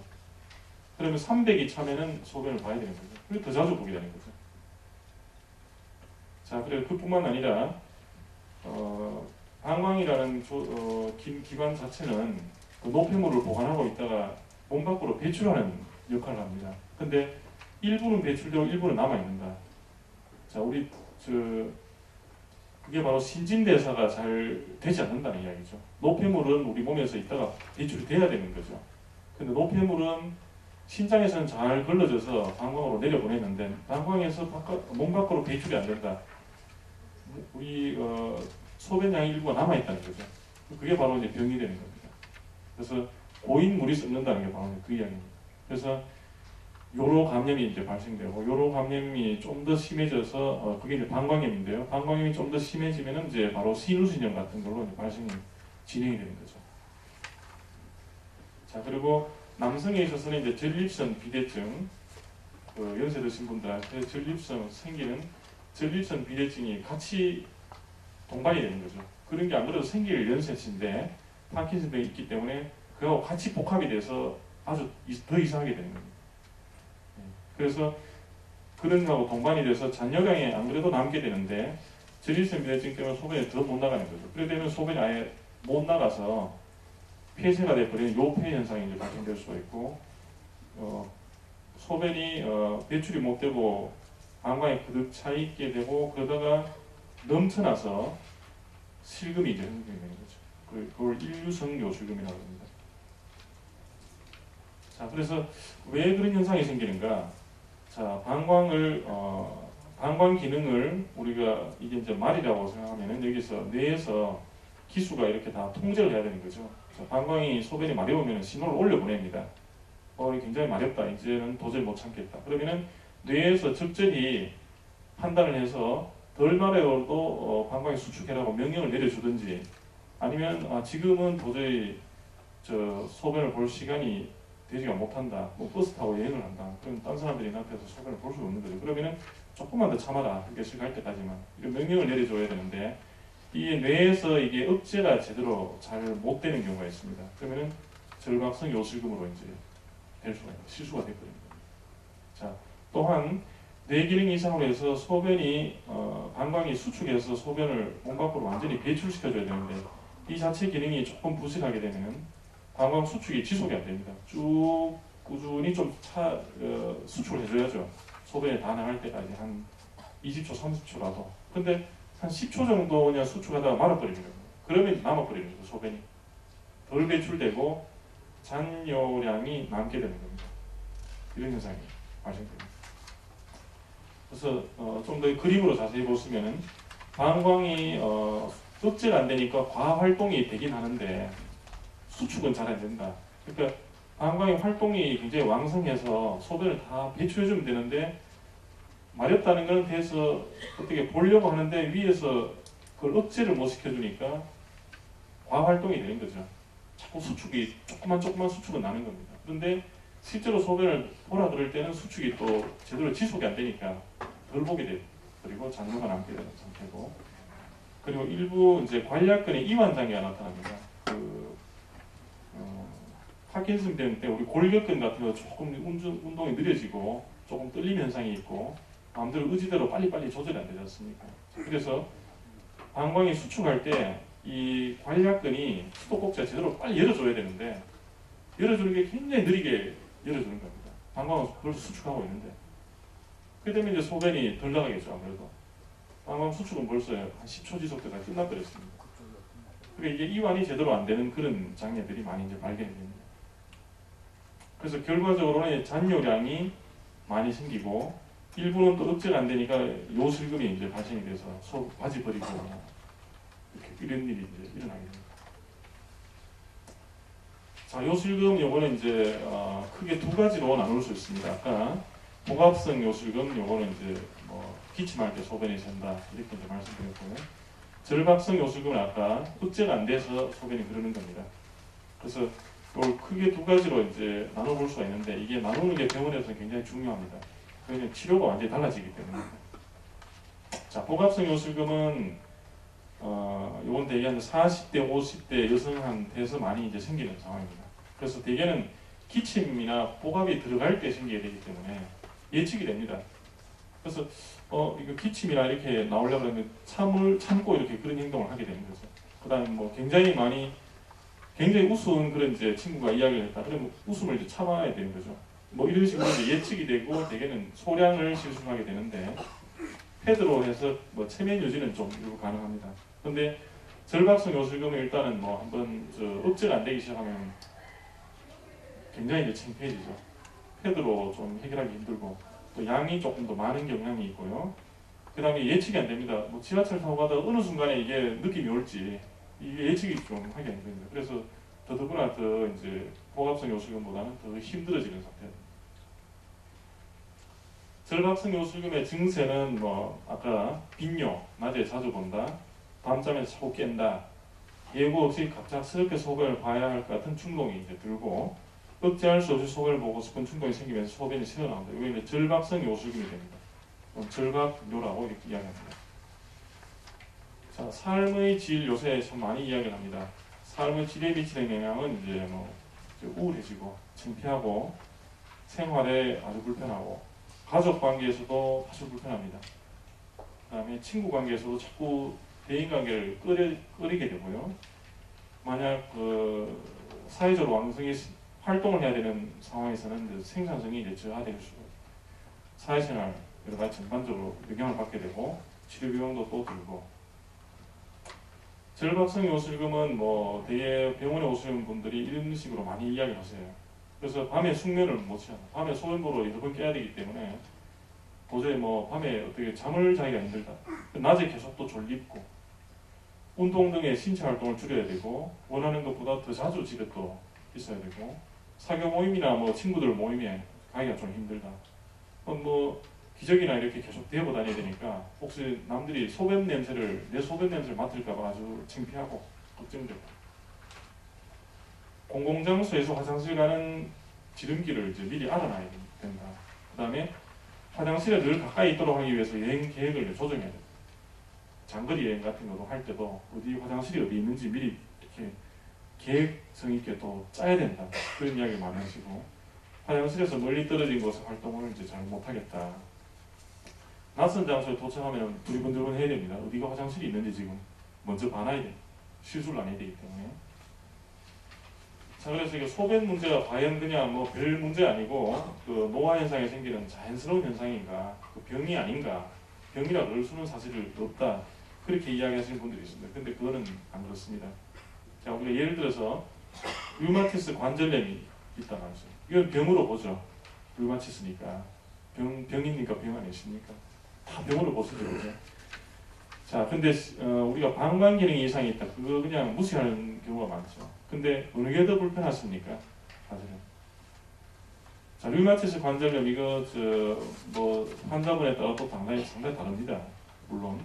그러면 300이 차면은 소변을 봐야 되는 거죠. 그리고 더 자주 보게 되는 거죠. 자, 그리고 그뿐만 아니라 방광이라는 기관 자체는 그 노폐물을 보관하고 있다가 몸 밖으로 배출하는 역할을 합니다. 근데 일부는 배출되고 일부는 남아있는다. 자, 그게 바로 신진대사가 잘 되지 않는다는 이야기죠. 노폐물은 우리 몸에서 있다가 배출이 돼야 되는 거죠. 근데 노폐물은 신장에서는 잘 걸러져서 방광으로 내려보내는데 방광에서 몸 밖으로 배출이 안 된다. 우리 소변량의 일부가 남아있다는 거죠. 그게 바로 이제 병이 되는 겁니다. 그래서 고인 물이 썩는다는 게 바로 그 이야기입니다. 그래서 요로 감염이 이제 발생되고, 요로 감염이 좀 더 심해져서 그게 이제 방광염인데요. 방광염이 좀 더 심해지면은 이제 바로 신우신염 같은 걸로 이제 진행이 되는 거죠. 자, 그리고 남성에 있어서는 이제 전립선 비대증, 연세 드신 분들한테 생기는 전립선 비대증이 같이 동반이 되는 거죠. 그런 게 안 그래도 생길 연세치인데 파킨슨병이 있기 때문에 그하고 같이 복합이 돼서 아주 더 이상하게 되는 겁니다. 그래서 그런 거하고 동반이 돼서 잔뇨량이 안 그래도 남게 되는데 전립선 비대증 때문에 소변이 더 못 나가는 거죠. 그래 되면 소변이 아예 못 나가서 폐쇄가 되어버리는 요폐 현상이 이제 발생될 수가 있고, 소변이 배출이 못 되고 방광에 그득 차 있게 되고, 그러다가 넘쳐나서 실금이 이제 생기게 되는 거죠. 그걸 일류성 요실금이라고 합니다. 자, 그래서 왜 그런 현상이 생기는가? 자, 방광 기능을 우리가 이게 이제 말이라고 생각하면은 여기서 뇌에서 기수가 이렇게 다 통제를 해야 되는 거죠. 자, 방광이 소변이 마려우면 신호를 올려 보냅니다. 굉장히 마렵다. 이제는 도저히 못 참겠다. 그러면은 뇌에서 적절히 판단을 해서 덜 마려워도 방광이 수축해라고 명령을 내려주든지, 아니면 지금은 도저히 소변을 볼 시간이 되지가 못한다. 뭐 버스 타고 여행을 한다. 그럼 딴 사람들이 앞에서 소변을 볼 수가 없는 거죠. 그러면은 조금만 더 참아라. 휴게실 갈 때까지만. 이런 명령을 내려줘야 되는데, 이 뇌에서 이게 억제가 제대로 잘 못 되는 경우가 있습니다. 그러면은 절박성 요실금으로 이제 될 수가 있는 실수가 되거든요. 자, 또한 뇌기능 이상으로 해서 소변이 방광이 수축해서 소변을 몸 밖으로 완전히 배출시켜줘야 되는데 이 자체 기능이 조금 부실하게 되면 방광 수축이 지속이 안 됩니다. 쭉 꾸준히 좀 수축을 해줘야죠. 소변이 다 나갈 때까지 한 20초, 30초라도. 근데 한 10초 정도 그냥 수축하다가 말아버리는 거예요. 그러면 남아버리는 거죠. 소변이 덜 배출되고 잔뇨량이 남게 되는 겁니다. 이런 현상이 발생됩니다. 그래서 좀 더 그림으로 자세히 보시면은 방광이 억제가 안 되니까 과활동이 되긴 하는데 수축은 잘 안 된다. 그러니까 방광의 활동이 굉장히 왕성해서 소변을 다 배출해주면 되는데 마렵다는 건 돼서 어떻게 보려고 하는데 위에서 그걸 억제를 못 시켜주니까 과활동이 되는 거죠. 자꾸 수축이 조금만 수축은 나는 겁니다. 그런데 실제로 소변을 보라 그럴 때는 수축이 또 제대로 지속이 안 되니까 덜 보게 되고 그리고 잔뇨가 남게 되는 상태고 그리고 일부 이제 관략근의 이완 장애가 나타납니다. 파킨슨병 때 우리 골격근 같은 거 조금 운동이 느려지고 조금 떨림 현상이 있고 마음대로 의지대로 빨리빨리 조절이 안 되지 않습니까? 그래서 방광이 수축할 때 이 관략근이 수도꼭지가 제대로 빨리 열어줘야 되는데 열어주는 게 굉장히 느리게 열어주는 겁니다. 방광은 벌써 수축하고 있는데 그렇게 되면 이제 소변이 덜 나가겠죠. 아무래도 방광 수축은 벌써 한 10초 지속되다 끝나버렸습니다. 그러니까 이게 이완이 제대로 안 되는 그런 장애들이 많이 이제 발견이 됩니다. 그래서 결과적으로는 잔뇨량이 많이 생기고 일부는 또 억제가 안 되니까 요실금이 이제 발생이 돼서 바지 버리고 이런 일이 이제 일어나게 됩니다. 자, 요실금 요거는 이제 크게 두 가지로 나눌 수 있습니다. 아까 복압성 요실금 요거는 이제 기침할 때 소변이 샌다 이렇게 이제 말씀드렸고요. 절박성 요실금은 아까 억제가 안 돼서 소변이 흐르는 겁니다. 그래서 이걸 크게 두 가지로 이제 나눠볼 수가 있는데 이게 나누는 게 병원에서는 굉장히 중요합니다. 왜냐하면 치료가 완전히 달라지기 때문에. 자, 복압성 요실금은 요건 대개 한 40대, 50대 여성한테서 많이 이제 생기는 상황입니다. 그래서 대개는 기침이나 복압이 들어갈 때 생기게 되기 때문에 예측이 됩니다. 그래서 이거 기침이나 이렇게 나오려고 하면 참고 이렇게 그런 행동을 하게 되는 거죠. 그 다음에 굉장히 우스운 그런 이제 친구가 이야기를 했다. 그러면 웃음을 이제 참아야 되는 거죠. 이런 식으로 이제 예측이 되고 대개는 소량을 실수하게 되는데 패드로 해서 체면 유지는 좀 일부 가능합니다. 그런데 절박성 요실금은 일단은 한번 억제가 안 되기 시작하면 굉장히 이제 창피해지죠. 패드로 좀 해결하기 힘들고 또 양이 조금 더 많은 경향이 있고요. 그 다음에 예측이 안 됩니다. 지하철 타고 가다가 어느 순간에 이게 느낌이 올지 이게 예측이 좀 하기 힘듭니다. 그래서 더더구나 더 이제 복압성 요실금보다는 더 힘들어지는 상태입니다. 절박성 요실금의 증세는 아까 빈뇨, 낮에 자주 본다, 밤잠에서 자꾸 깬다, 예고 없이 갑작스럽게 소변을 봐야 할 것 같은 충동이 이제 들고 억제할 수 없이 소변을 보고 싶은 충동이 생기면서 소변이 새어나온다. 이게 이제 절박성 요실금이 됩니다. 절박뇨라고 이렇게 이야기합니다. 자, 삶의 질 요새 참 많이 이야기를 합니다. 삶의 질에 미치는 영향은 이제 우울해지고 창피하고 생활에 아주 불편하고 가족 관계에서도 아주 불편합니다. 그 다음에 친구 관계에서도 자꾸 대인 관계를 끓이게 되고요. 만약 사회적으로 왕성히 활동을 해야 되는 상황에서는 생산성이 이제 저하될 수 있고 사회생활 여러 가지 전반적으로 영향을 받게 되고 치료 비용도 또 들고 절박성 요실금은 대개 병원에 오시는 분들이 이런 식으로 많이 이야기를 하세요. 그래서 밤에 숙면을 못 취한다. 밤에 소변 보러 여러 번 깨야 되기 때문에 도저히 밤에 어떻게 잠을 자기가 힘들다. 낮에 계속 또 졸립고 운동 등의 신체 활동을 줄여야 되고 원하는 것보다 더 자주 집에 또 있어야 되고 사교 모임이나 친구들 모임에 가기가 좀 힘들다. 기저귀나 이렇게 계속 대고 다녀야 되니까 혹시 남들이 내 소변 냄새를 맡을까봐 아주 창피하고 걱정되고 공공장소에서 화장실 가는 지름길을 이제 미리 알아놔야 된다. 그 다음에 화장실에 늘 가까이 있도록 하기 위해서 여행 계획을 조정해야 된다. 장거리 여행 같은 것도 할 때도 어디 화장실이 어디 있는지 미리 이렇게 계획성 있게 또 짜야 된다. 그런 이야기를 많이 하시고, 화장실에서 멀리 떨어진 곳에 활동을 이제 잘 못하겠다. 낯선 장소에 도착하면 두리번두리번 해야 됩니다. 어디가 화장실이 있는지 지금 먼저 봐놔야 돼. 실수를 안 해야 되기 때문에. 자, 그래서 이게 소변 문제가 과연 그냥 뭐 별 문제 아니고 그 노화 현상에 생기는 자연스러운 현상인가, 그 병이 아닌가, 병이라 그럴 수는 사실 없다. 그렇게 이야기하시는 분들이 있습니다. 근데 그거는 안 그렇습니다. 자, 우리가 예를 들어서 류마티스 관절염이 있다 말이죠. 이건 병으로 보죠. 류마티스니까 병입니까 병 아니십니까? 다 병으로 보시죠, 그죠? 자, 근데 우리가 방광 기능 이상이 있다. 그거 그냥 무시하는 경우가 많죠. 근데 어느 게 더 불편하십니까? 사실은. 자, 류마티스 관절염 이거 뭐 환자분에 따라 또 상당히 다릅니다. 물론.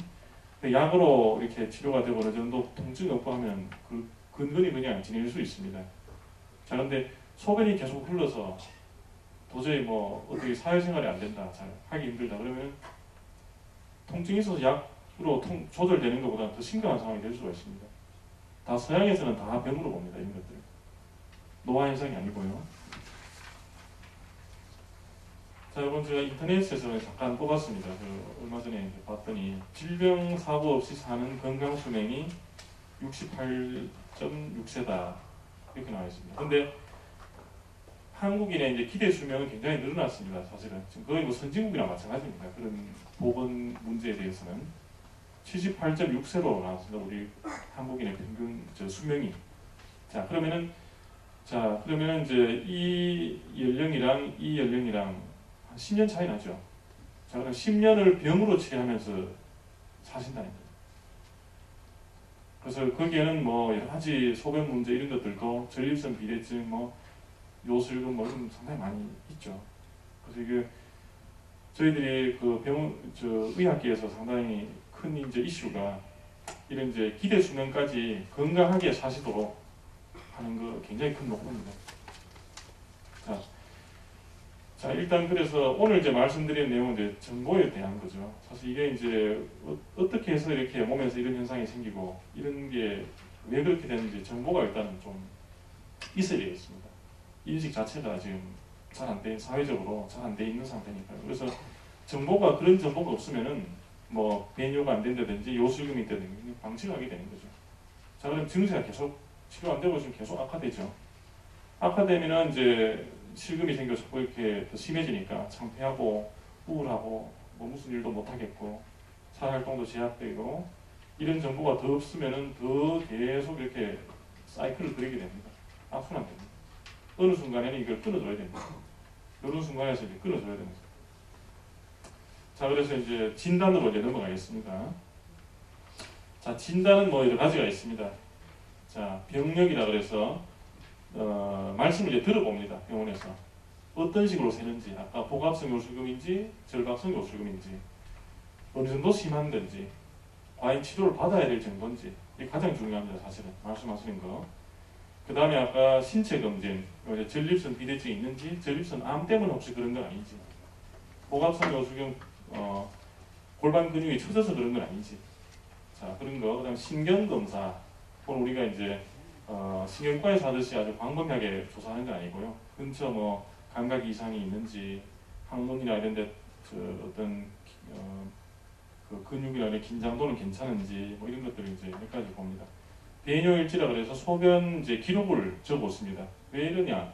약으로 이렇게 치료가 되고 어느 정도 통증이 없고 하면 그 근근히 그냥 지낼 수 있습니다. 자, 근데 소변이 계속 흘러서 도저히 뭐 어떻게 사회생활이 안 된다, 잘 하기 힘들다 그러면 통증이 있어서 약으로 조절되는 것보다 더 심각한 상황이 될 수가 있습니다. 다 서양에서는 다 병으로 봅니다. 이런 것들. 노화 현상이 아니고요. 자, 이번 제가 인터넷에서 잠깐 뽑았습니다. 얼마 전에 봤더니 질병 사고 없이 사는 건강 수명이 68.6세다 이렇게 나와 있습니다. 근데 한국인의 이제 기대 수명은 굉장히 늘어났습니다. 사실은 지금 거의 뭐 선진국이랑 마찬가지입니다. 그런 보건 문제에 대해서는 78.6세로 나왔습니다. 우리 한국인의 평균 수명이. 자, 그러면은 이제 이 연령이랑 이 연령이랑 한 10년 차이 나죠. 자, 그럼 10년을 병으로 치료하면서 사신다는 거예요. 그래서 거기에는 뭐 여러 가지 소변 문제 이런 것들도 전립선 비대증, 뭐 요술금 뭐 이런 상당히 많이 있죠. 그래서 이게 저희들이 그 의학계에서 상당히 큰 이제 이슈가 이런 이제 기대 수명까지 건강하게 사시도록 하는 거 굉장히 큰 목표입니다. 자, 일단 그래서 오늘 이제 말씀드린 내용은 이제 정보에 대한 거죠. 사실 이게 이제 어떻게 해서 이렇게 몸에서 이런 현상이 생기고 이런 게 왜 그렇게 되는지 정보가 일단은 좀 있어야 되겠습니다. 인식 자체가 지금 잘 안 돼, 사회적으로 잘 안 돼 있는 상태니까요. 그래서 그런 정보가 없으면은 뭐 배뇨가 안 된다든지 요술금이 있다든지 방치하게 되는 거죠. 자, 그럼 증세가 계속 치료 안 되고 지금 계속 악화되죠. 악화되면은 이제 실금이 생겨서 이렇게 더 심해지니까 창피하고 우울하고 뭐 무슨 일도 못 하겠고 사활동도 제약되고 이런 정보가 더 없으면은 더 계속 이렇게 사이클을 그리게 됩니다. 악순환됩니다. 어느 순간에는 이걸 끊어줘야 됩니다. 이런 순간에서 이제 끊어줘야 됩니다. 자, 그래서 이제 진단으로 이제 넘어가겠습니다. 자, 진단은 뭐 여러 가지가 있습니다. 자, 병력이라 그래서 말씀을 이제 들어봅니다. 병원에서 어떤 식으로 세는지, 아까 복합성 요술금인지 절박성 요술금인지 어느 정도 심한 건지 과연 치료를 받아야 될 정도인지 이게 가장 중요합니다. 사실은 말씀하시는 거. 그 다음에 아까 신체 검진, 전립선 비대증이 있는지, 전립선 암 때문에 혹시 그런 건 아닌지, 복합성 요술금 골반 근육이 처져서 그런 건 아닌지, 자, 그런 거. 그다음 신경 검사. 오늘 우리가 이제 신경과에서 하듯이 아주 광범위하게 조사하는 건 아니고요. 근처 뭐 감각 이상이 있는지, 항문이나 이런 데 어떤 그 근육이나 이런 긴장도는 괜찮은지 뭐 이런 것들을 이제 몇 가지 봅니다. 배뇨일지라 그래서 소변 이제 기록을 적었습니다. 왜 이러냐?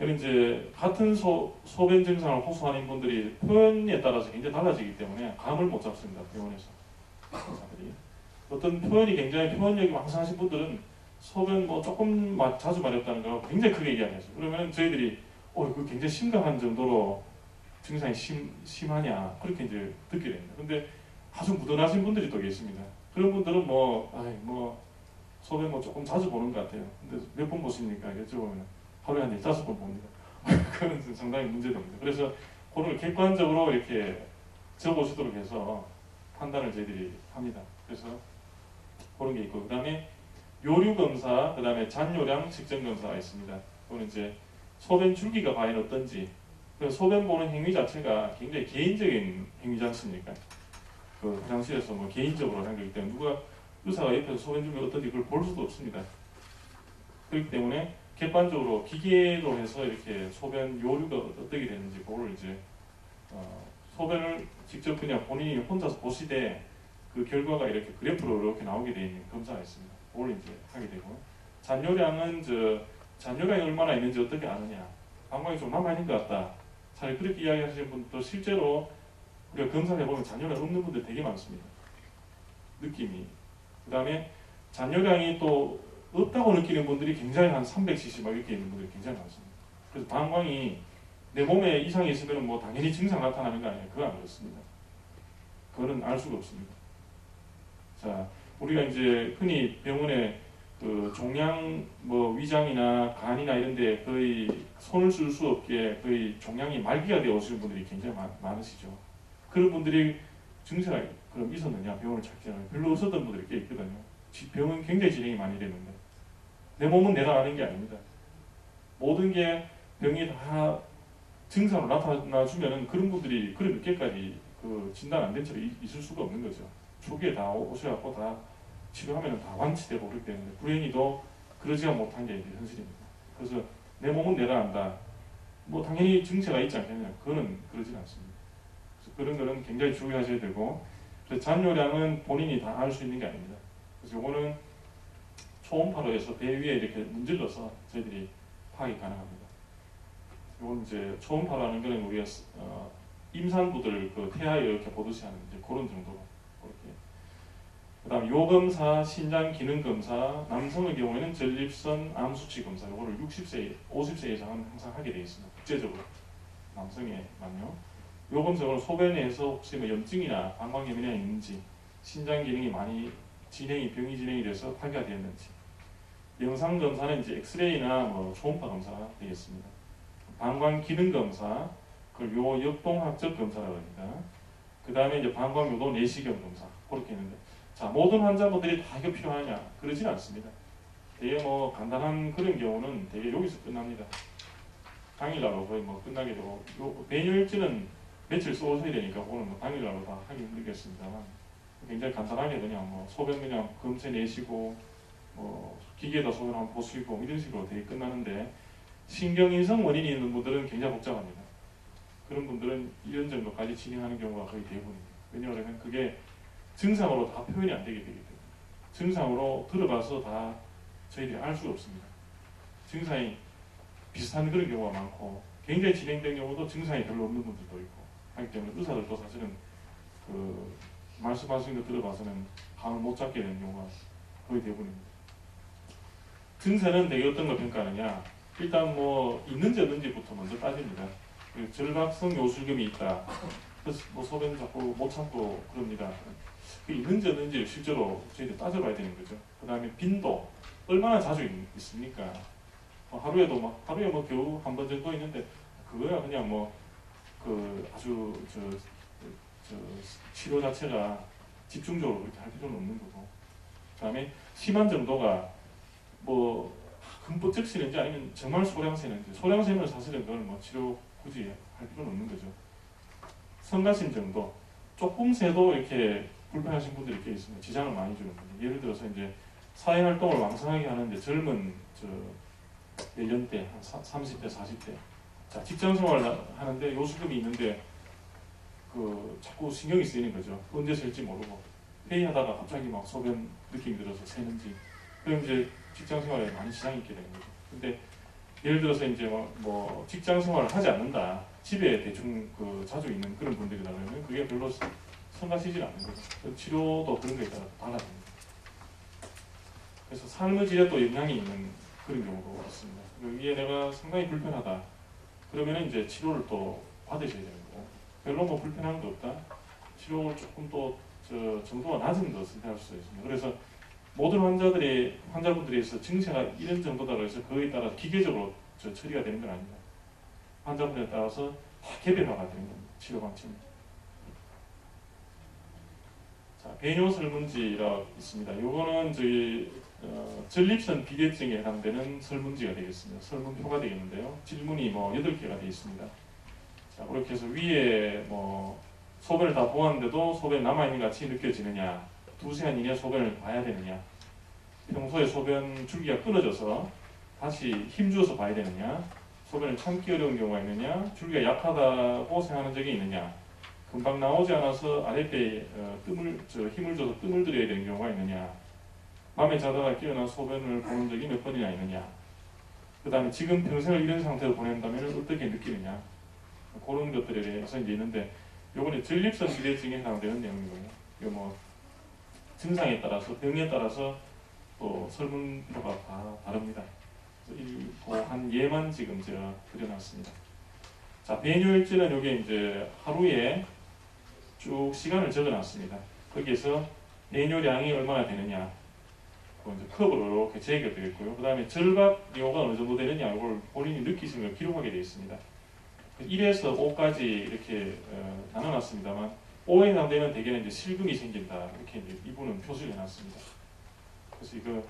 이제 같은 소변 증상을 호소하는 분들이 표현에 따라서 굉장히 달라지기 때문에 감을 못 잡습니다. 병원에서 의사들이. 어떤 표현이 굉장히 표현력이 왕성하신 분들은 소변 뭐 조금 자주 마렵다는 거 굉장히 크게 얘기하죠. 그러면 저희들이 그 굉장히 심각한 정도로 증상이 심하냐 그렇게 이제 듣게 됩니다. 근데 아주 무던하신 분들이 또 계십니다. 그런 분들은 소변 조금 자주 보는 것 같아요. 근데 몇 번 보십니까? 여쭤보면 하루에 한 15번 봅니다. 그건 상당히 문제됩니다. 그래서 그걸 객관적으로 이렇게 적어보시도록 해서 판단을 저희들이 합니다. 그래서 그런 게 있고, 그 다음에 요류 검사, 그 다음에 잔요량 측정 검사가 있습니다. 그거는 이제 소변 줄기가 과연 어떤지, 소변 보는 행위 자체가 굉장히 개인적인 행위지 않습니까? 그 화장실에서 뭐 개인적으로 하는 거기 때문에 의사가 옆에서 소변 줄기가 어떤지 그걸 볼 수도 없습니다. 그렇기 때문에 객관적으로 기계로 해서 이렇게 소변 요류가 어떻게 되는지 그걸 이제 소변을 직접 그냥 본인이 혼자서 보시되 그 결과가 이렇게 그래프로 이렇게 나오게 되어 있는 검사가 있습니다. 그걸 이제 하게 되고 잔뇨량은 잔뇨량이 얼마나 있는지 어떻게 아느냐. 방광이 좀 남아 있는 것 같다. 잘 그렇게 이야기하시는 분도 실제로 우리가 검사를 해보면 잔뇨량 없는 분들 되게 많습니다. 느낌이. 그 다음에 잔뇨량이 또 없다고 느끼는 분들이 굉장히 한 300cc 막 이렇게 있는 분들이 굉장히 많습니다. 그래서 방광이 내 몸에 이상이 있으면 뭐 당연히 증상 나타나는 거 아니에요. 그건 안 그렇습니다. 그거는 알 수가 없습니다. 자, 우리가 이제 흔히 병원에 그 종양 뭐 위장이나 간이나 이런데 거의 손을 쓸 수 없게 거의 종양이 말기가 되어 오시는 분들이 굉장히 많으시죠. 그런 분들이 증세가 그럼 있었느냐 병원을 찾기는 별로 없었던 분들이 꽤 있거든요. 병은 굉장히 진행이 많이 되는데 내 몸은 내가 아는 게 아닙니다. 모든 게 병이 다 증상으로 나타나주면은 그런 분들이 그런 늦게까지 그 진단 안 된 채로 있을 수가 없는 거죠. 초기에 다 오셔갖고 다 치료하면 다 완치되고 그렇기 때문에 불행히도 그러지가 못한 게 이제 현실입니다. 그래서 내 몸은 내가 안다. 뭐 당연히 증세가 있지 않겠냐. 그거는 그러진 않습니다. 그래서 그런 거는 굉장히 주의하셔야 되고 잔뇨량은 본인이 다 알 수 있는 게 아닙니다. 그래서 요거는 초음파로 해서 배 위에 이렇게 문질러서 저희들이 파악이 가능합니다. 요건 이제 초음파라는 거는 우리가 임산부들 그 태아에 이렇게 보듯이 하는 이제 그런 정도로 그렇게. 그다음 요검사, 신장 기능 검사, 남성의 경우에는 전립선 암 수치 검사, 요거를 60세, 50세 이상은 항상 하게 되어 있습니다. 국제적으로 남성에만요. 요 검사는 소변에서 혹시 뭐 염증이나 방광염이나 있는지, 신장 기능이 많이 병이 진행이 돼서 파괴가 되었는지. 영상 검사는 이제 엑스레이나 뭐 초음파 검사가 되겠습니다. 방광 기능 검사, 그걸 요 역동학적 검사라고 합니다. 그 다음에 이제 방광 요도 내시경 검사 그렇게 있는데, 자 모든 환자분들이 다 이거 필요하냐? 그러진 않습니다. 되게 뭐 간단한 그런 경우는 되게 여기서 끝납니다. 당일날로 거의 뭐 끝나게 되고, 요 배뇨일지는 며칠 쏘셔야 되니까 그거는 뭐 당일날로 다 하기 힘들겠습니다만 굉장히 간단하게 그냥 뭐 소변 그냥 검체 내시고 뭐 기계에다 소변 한번 보시고 이런 식으로 되게 끝나는데, 신경인성 원인이 있는 분들은 굉장히 복잡합니다. 그런 분들은 이런 정도까지 진행하는 경우가 거의 대부분입니다. 왜냐하면 그게 증상으로 다 표현이 안 되게 되기 때문에 증상으로 들어봐서 다 저희들이 알 수가 없습니다. 증상이 비슷한 그런 경우가 많고 굉장히 진행된 경우도 증상이 별로 없는 분들도 있고 하기 때문에 의사들도 사실은 그 말씀하시는 거 들어봐서는 감을 못 잡게 되는 경우가 거의 대부분입니다. 증세는 되게 어떤 걸 평가하느냐, 일단 뭐 있는지 없는지부터 먼저 따집니다. 절박성 요술금이 있다. 그래서 뭐 소변 자꾸 못 참고 그럽니다. 있는지 없는지 실제로 저희들 따져봐야 되는 거죠. 그 다음에 빈도 얼마나 자주 있습니까? 하루에 뭐 겨우 한 번 정도 있는데 그거야 그냥 뭐 그 아주 치료 자체가 집중적으로 그렇게 할 필요는 없는 거고. 그 다음에 심한 정도가 뭐 금법 적시는지 아니면 정말 소량세는지. 소량세는 사실은 그건 뭐 치료 굳이 할 필요는 없는 거죠. 성가신 정도, 조금 세도 이렇게 불편하신 분들이 꽤 있습니다. 지장을 많이 주는 분들. 예를 들어서 이제 사회활동을 왕성하게 하는데 젊은 연령대, 한 30대, 40대. 자, 직장생활 하는데 요수금이 있는데 자꾸 신경이 쓰이는 거죠. 언제 셀지 모르고. 회의하다가 갑자기 막 소변 느낌이 들어서 새는지. 그럼 이제 직장생활에 많이 지장이 있게 되는 거죠. 근데 예를 들어서 이제 뭐 직장생활을 하지 않는다. 집에 대충 자주 있는 그런 분들이다 그러면 그게 별로 성가시질 않는 거죠. 치료도 그런 거에 따라 달라집니다. 그래서 삶의 질에 또 영향이 있는 그런 경우도 있습니다. 이게 내가 상당히 불편하다. 그러면 이제 치료를 또 받으셔야 되는 거고, 별로 뭐 불편한 거 없다. 치료를 조금 또 정도가 낮은 것을 할 수 있습니다. 그래서 모든 환자분들에서 증세가 이런 정도다 그래서 그거에 따라 기계적으로 처리가 되는 건 아닙니다. 환자분들에 따라서 다 개별화가 되는 겁니다. 치료 방침이. 자, 배뇨 설문지라고 있습니다. 요거는 저희 전립선 비대증에 해당되는 설문지가 되겠습니다. 설문표가 되겠는데요. 질문이 뭐 8개가 되어 있습니다. 자, 그렇게 해서 위에 뭐 소변을 다 보았는데도 소변이 남아있는 것 같이 느껴지느냐, 2시간 이내 소변을 봐야 되느냐, 평소에 소변 줄기가 끊어져서 다시 힘주어서 봐야 되느냐, 소변을 참기 어려운 경우가 있느냐, 줄기가 약하다고 생각하는 적이 있느냐, 금방 나오지 않아서 아랫배에 힘을 줘서 뜸을 들여야 되는 경우가 있느냐, 밤에 자다가 깨어나 소변을 보는 적이 몇 번이나 있느냐, 그 다음에 지금 평생을 이런 상태로 보낸다면 어떻게 느끼느냐, 그런 것들에 대해서 이제 있는데, 요번에 전립선 비대증에 해당되는 내용이고요. 이거 뭐 증상에 따라서, 병에 따라서 또 설문표가 다 다릅니다. 한 예만 지금 제가 그려놨습니다. 자, 배뇨일지는 여기 이제 하루에 쭉 시간을 적어놨습니다. 거기에서 배뇨량이 얼마나 되느냐, 그 이제 컵으로 이렇게 재게 되어 있고요. 그 다음에 절박뇨가 어느 정도 되느냐, 이걸 본인이 느끼시는 걸 기록하게 되어 있습니다. 1에서 5까지 이렇게 나눠놨습니다만, 5에 해당되면 대개는 이제 실금이 생긴다, 이렇게 이제 이분은 표시를 해놨습니다. 그래서 이거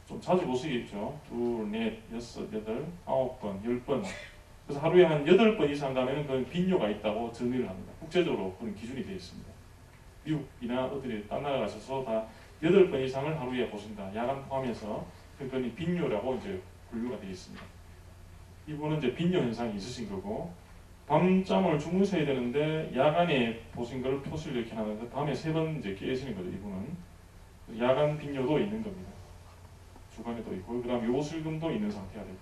좀 자주 보시겠죠. 2, 4, 6, 8, 9번, 10번. 그래서 하루에 한 8번 이상 가면 그건 빈뇨가 있다고 정리를 합니다. 국제적으로 그런 기준이 되어 있습니다. 미국이나 어디 딴 나라 가셔서 다 8번 이상을 하루에 보신다. 야간 포함해서 그건 빈뇨라고 이제 분류가 되어 있습니다. 이분은 이제 빈뇨 현상이 있으신 거고, 밤잠을 주무셔야 되는데 야간에 보신 걸 표시를 이렇게 하는데 밤에 3번 이제 깨시는 거죠. 이분은 야간 빈뇨도 있는 겁니다. 주간에도 있고, 그 다음 요실금도 있는 상태가 되고,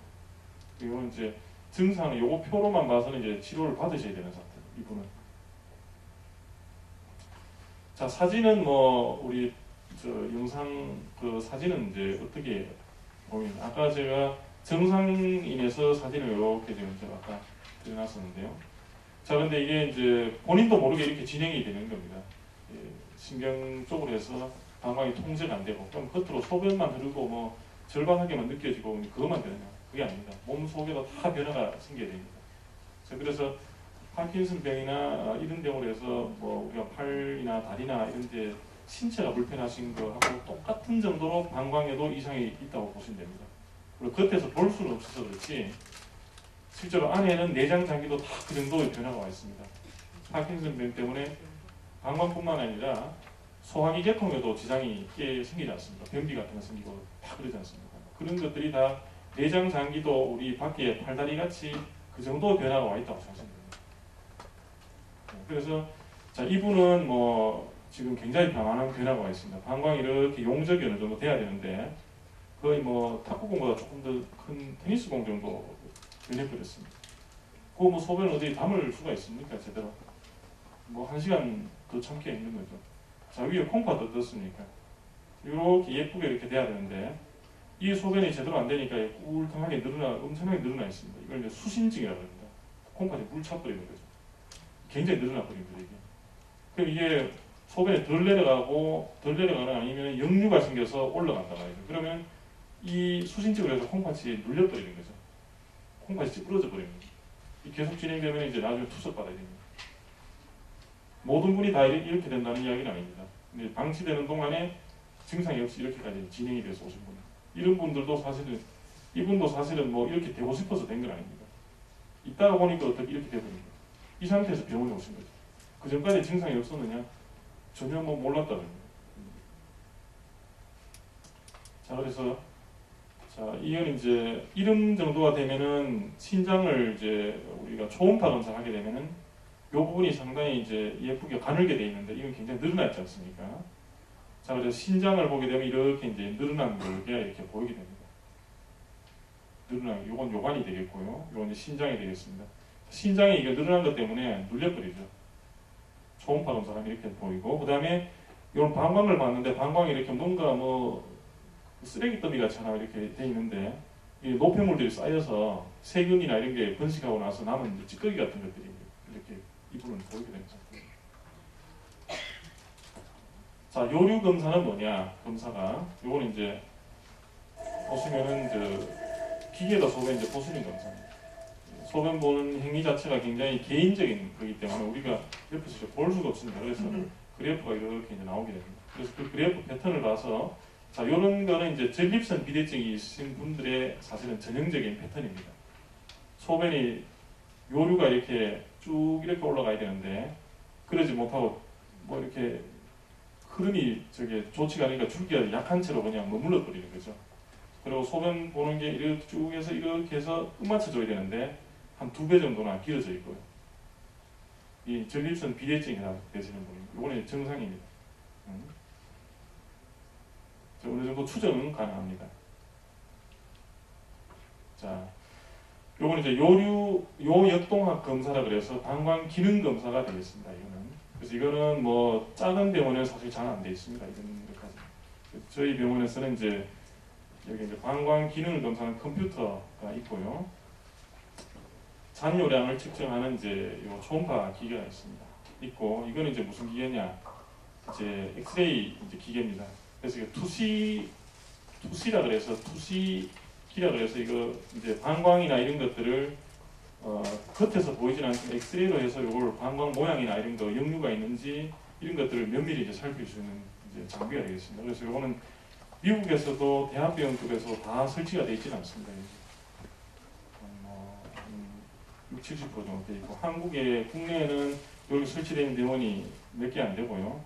이거는 이제 증상을 요거 표로만 봐서는 이제 치료를 받으셔야 되는 상태. 이분은. 자, 사진은 뭐 우리 영상 그 사진은 이제 어떻게 보면, 아까 제가 정상인에서 사진을 이렇게 지금 제가 아까 그려놨었는데요. 자, 근데 이게 이제 본인도 모르게 이렇게 진행이 되는 겁니다. 예, 신경 쪽으로 해서 방광이 통제가 안 되고, 그럼 겉으로 소변만 흐르고 뭐 절박하게만 느껴지고 그것만 되느냐? 그게 아닙니다. 몸 속에도 다 변화가 생겨야 됩니다. 그래서 파킨슨병이나 이런 병으로 해서 뭐 우리가 팔이나 다리나 이런 데 신체가 불편하신 거하고 똑같은 정도로 방광에도 이상이 있다고 보시면 됩니다. 그리고 겉에서 볼 수는 없어서 그렇지 실제로 안에는 내장 장기도 다 그 정도의 변화가 와 있습니다. 파킨슨병 때문에 방광뿐만 아니라 소화기 계통에도 지장이 꽤 생기지 않습니까? 변비 같은 거 생기고 다 그러지 않습니까? 그런 것들이 다 내장 장기도 우리 밖에 팔다리 같이 그 정도 변화가 와 있다고 생각하시면 됩니다. 그래서 자, 이분은 뭐 지금 굉장히 변화한 변화가 와 있습니다. 방광이 이렇게 용적이 어느 정도 돼야 되는데 거의 뭐 탁구공보다 조금 더 큰 테니스공 정도 변해버렸습니다. 그 뭐 소변 어디 담을 수가 있습니까? 제대로 뭐 1시간 더 참기가 힘든 거죠. 자, 위에 콩팥 어떻습니까? 이렇게 예쁘게 이렇게 돼야 되는데 이 소변이 제대로 안 되니까 꿀통하게 엄청나게 늘어나 있습니다. 이걸 이제 수신증이라고 합니다. 콩팥이 물 차버리는 거죠. 굉장히 늘어나 버린 거죠, 이게. 그럼 이게 소변이 덜 내려가거나 아니면 역류가 생겨서 올라간단 말이죠. 그러면 이 수신증으로 해서 콩팥이 눌려버리는 거죠. 콩팥이 찌부러져 버리는 거죠. 계속 진행되면 이제 나중에 투석받아야 됩니다. 모든 분이 다 이렇게 된다는 이야기는 아닙니다. 근데 방치되는 동안에 증상이 없이 이렇게까지 진행이 돼서 오신 분. 이런 분들도 사실은, 이분도 사실은 뭐 이렇게 되고 싶어서 된 건 아닙니다. 있다가 보니까 어떻게 이렇게 되버린 거예요. 이 상태에서 병원에 오신 거죠. 그 전까지 증상이 없었느냐? 전혀 뭐 몰랐다는 거예요. 자, 그래서, 자, 이건 이제 이런 정도가 되면은 신장을 이제 우리가 초음파 검사를 하게 되면은 이 부분이 상당히 이제 예쁘게 가늘게 되어 있는데 이건 굉장히 늘어나 있지 않습니까? 자, 그래서 신장을 보게 되면 이렇게 이제 늘어난 게 이렇게 보이게 됩니다. 늘어난, 요건 요관이 되겠고요. 요건 이제 신장이 되겠습니다. 신장이 이게 늘어난 것 때문에 눌려버리죠. 초음파 검사하면 이렇게 보이고, 그 다음에 이런 방광을 봤는데 방광이 이렇게 뭔가 뭐 쓰레기 더미 같이 하나 이렇게 돼 있는데 이 노폐물들이 쌓여서 세균이나 이런 게 번식하고 나서 남은 찌꺼기 같은 것들이 이렇게 이분은 보이게 되는 상태입니다. 자, 요류 검사는 뭐냐? 검사가 요거는 이제 보시면은 기계가 소변 이제 보시는 검사입니다. 소변 보는 행위 자체가 굉장히 개인적인 거기 때문에 우리가 옆에서 볼 수가 없습니다. 그래서 그래프가 이렇게 이제 나오게 됩니다. 그래서 그 그래프 패턴을 봐서 자, 요런 거는 이제 전립선 비대증이 있으신 분들의 사실은 전형적인 패턴입니다. 소변이 요류가 이렇게 쭉 이렇게 올라가야 되는데 그러지 못하고 뭐 이렇게 흐름이 좋지가 않으니까 줄기가 약한 채로 그냥 머물러 버리는 거죠. 그리고 소변 보는 게 이렇게 쭉 해서 이렇게 해서 끝맞춰줘야 되는데 한 2배 정도나 길어져 있고요. 이 전립선 비대증이라고 되시는 분입니다. 이거는 정상입니다. 어느 정도 추정은 가능합니다. 자, 요건 이제 요역동학 검사라 그래서 방광 기능 검사가 되겠습니다. 이거는. 그래서 이거는 뭐 작은 병원에는 사실 잘 안 돼 있습니다. 이런 것까지. 저희 병원에서는 이제 여기 이제 방광 기능을 검사하는 컴퓨터가 있고요. 잔뇨량을 측정하는 이제 요 초음파 기계가 있습니다. 있고 이거는 이제 무슨 기계냐? 이제 엑스레이 이제 기계입니다. 그래서 이게 투시라 그래서 투시기라 그래서 이거 이제 방광이나 이런 것들을 겉에서 보이진 않지만 엑스레이로 해서 이걸 방광 모양이나 이런 거 역류가 있는지 이런 것들을 면밀히 이제 살필 수 있는 이제 장비가 되겠습니다. 그래서 이거는 미국에서도 대학병원 쪽에서 다 설치가 되어 있지는 않습니다. 60, 70% 정도 되어 있고 국내에는 여기 설치되어 있는 병원이 몇 개 안 되고요.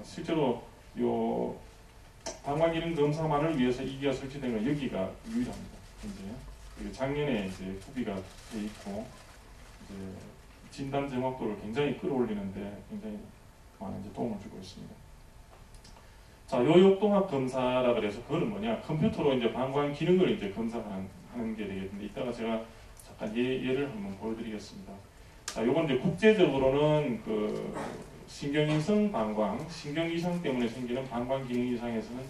실제로 요 방광기능 검사만을 위해서 이 기가 설치된 건 여기가 유일합니다. 이제 작년에 이제 구비가 돼 있고 이제 진단 정확도를 굉장히 끌어올리는데 굉장히 많은 이제 도움을 주고 있습니다. 자, 요역동학 검사라 그래서 그거는 뭐냐? 컴퓨터로 이제 방광 기능을 이제 검사하는 게 되겠는데 이따가 제가 잠깐 예를 한번 보여드리겠습니다. 자, 요건 이제 국제적으로는 그 신경이성 방광, 신경 이상 때문에 생기는 방광 기능 이상에서는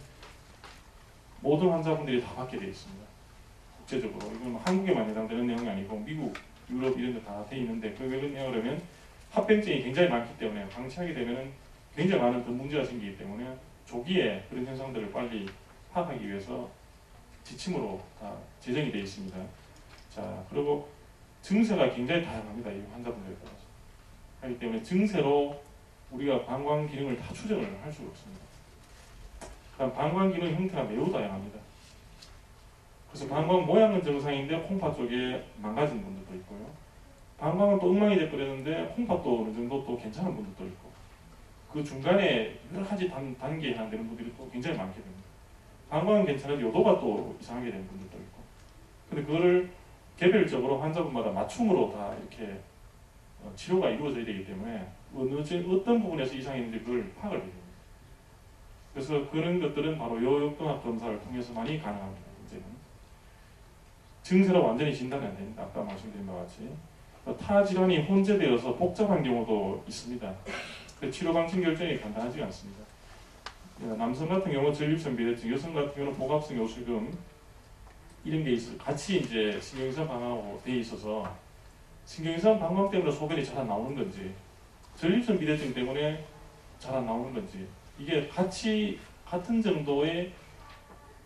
모든 환자분들이 다 받게 되어 있습니다. 국제적으로. 이건 뭐 한국에만 해당되는 내용이 아니고 미국, 유럽 이런 데 다 돼 있는데 그 왜 그러냐 그러면 합병증이 굉장히 많기 때문에 방치하게 되면 굉장히 많은 더 문제가 생기기 때문에 조기에 그런 현상들을 빨리 파악하기 위해서 지침으로 다 제정이 되어 있습니다. 자, 그리고 증세가 굉장히 다양합니다. 이 환자분들에 따라서. 하기 때문에 증세로 우리가 방광 기능을 다 추정을 할 수가 없습니다. 그다음 방광 기능 형태가 매우 다양합니다. 그래서 방광 모양은 정상인데 홍파 쪽에 망가진 분들도 있고요. 방광은 또 엉망이 돼버렸는데 홍파도 어느 정도 또 괜찮은 분들도 있고 그 중간에 여러 가지 단계에 해당되는 분들이 또 굉장히 많게 됩니다. 방광은 괜찮은데 요도가 또 이상하게 되는 분들도 있고 근데 그거를 개별적으로 환자분마다 맞춤으로 다 이렇게 치료가 이루어져야 되기 때문에 어떤 부분에서 이상이 있는지 그걸 파악을 해야 됩니다. 그래서 그런 것들은 바로 요역동학 검사를 통해서만이 가능합니다. 이제는 증세로 완전히 진단이 안 됩니다. 아까 말씀드린 바와 같이 타 질환이 혼재되어서 복잡한 경우도 있습니다. 치료 방침 결정이 간단하지 않습니다. 남성 같은 경우 전립선 비대증, 여성 같은 경우는 복압성 요실금 이런 게 같이 이제 신경이상 방광하고 돼 있어서 신경이상 방광 때문에 소변이 잘 안 나오는 건지 전립선 비대증 때문에 잘 안 나오는 건지 이게 같은 정도의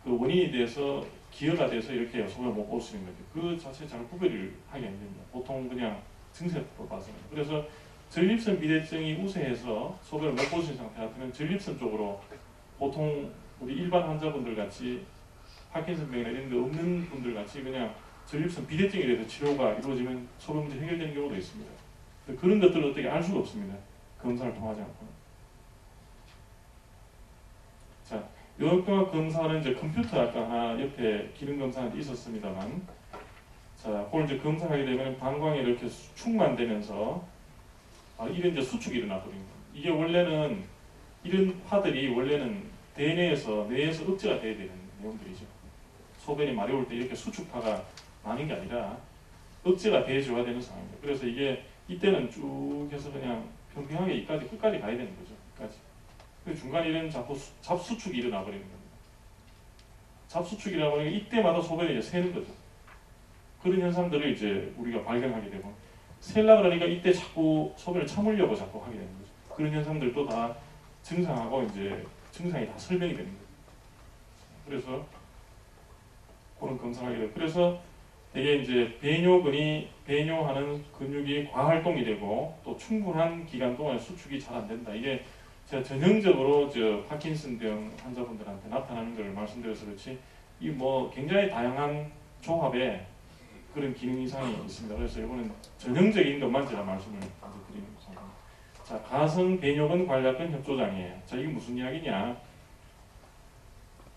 그 원인이 돼서 기여가 돼서 이렇게 소변을 못 볼 수 있는 거죠. 그 자체 잘 구별을 하기 안 됩니다. 보통 그냥 증세로 봐서는. 그래서 전립선 비대증이 우세해서 소변을 못 볼 수 있는 상태 같으면 전립선 쪽으로 보통 우리 일반 환자분들 같이 파킨슨병이나 이런 데 없는 분들 같이 그냥 전립선 비대증에 대해서 치료가 이루어지면 소변 문제 해결되는 경우도 있습니다. 그런 것들을 어떻게 알 수가 없습니다. 검사를 통하지 않고는. 자, 요역동학 검사는 이제 컴퓨터 아까 하나 옆에 기능 검사는 있었습니다만, 자, 그걸 이제 검사하게 되면 방광이 이렇게 수축만 되면서 이런 이제 수축이 일어나버립니다. 이게 원래는 이런 파들이 원래는 뇌에서 억제가 돼야 되는 내용들이죠. 소변이 마려울 때 이렇게 수축파가 나는 게 아니라 억제가 돼줘야 되는 상황입니다. 그래서 이게 이때는 쭉 해서 그냥 평평하게 끝까지 가야 되는 거죠. 끝까지. 그 중간에 이런 잡수축이 일어나 버리는 겁니다. 잡수축이라고 하는 게 이때마다 소변이 이제 새는 거죠. 그런 현상들을 이제 우리가 발견하게 되고 셀라 그러니까 이때 자꾸 소변을 참으려고 자꾸 하게 되는 거죠. 그런 현상들도 다 증상하고 이제 증상이 다 설명이 되는 거죠. 그래서 그런 검사를 하게 되고 그래서 되게 이제 배뇨하는 근육이 과활동이 되고 또 충분한 기간 동안 수축이 잘 안 된다. 이게 제가 전형적으로 파킨슨병 환자분들한테 나타나는 걸 말씀드려서 그렇지 이 뭐 굉장히 다양한 조합의 그런 기능 이상이 있습니다. 그래서 이거는 전형적인 것만 제가 말씀을 드리는 겁니다. 자, 가성 배뇨근 관략근 협조장애예요. 자, 이게 무슨 이야기냐?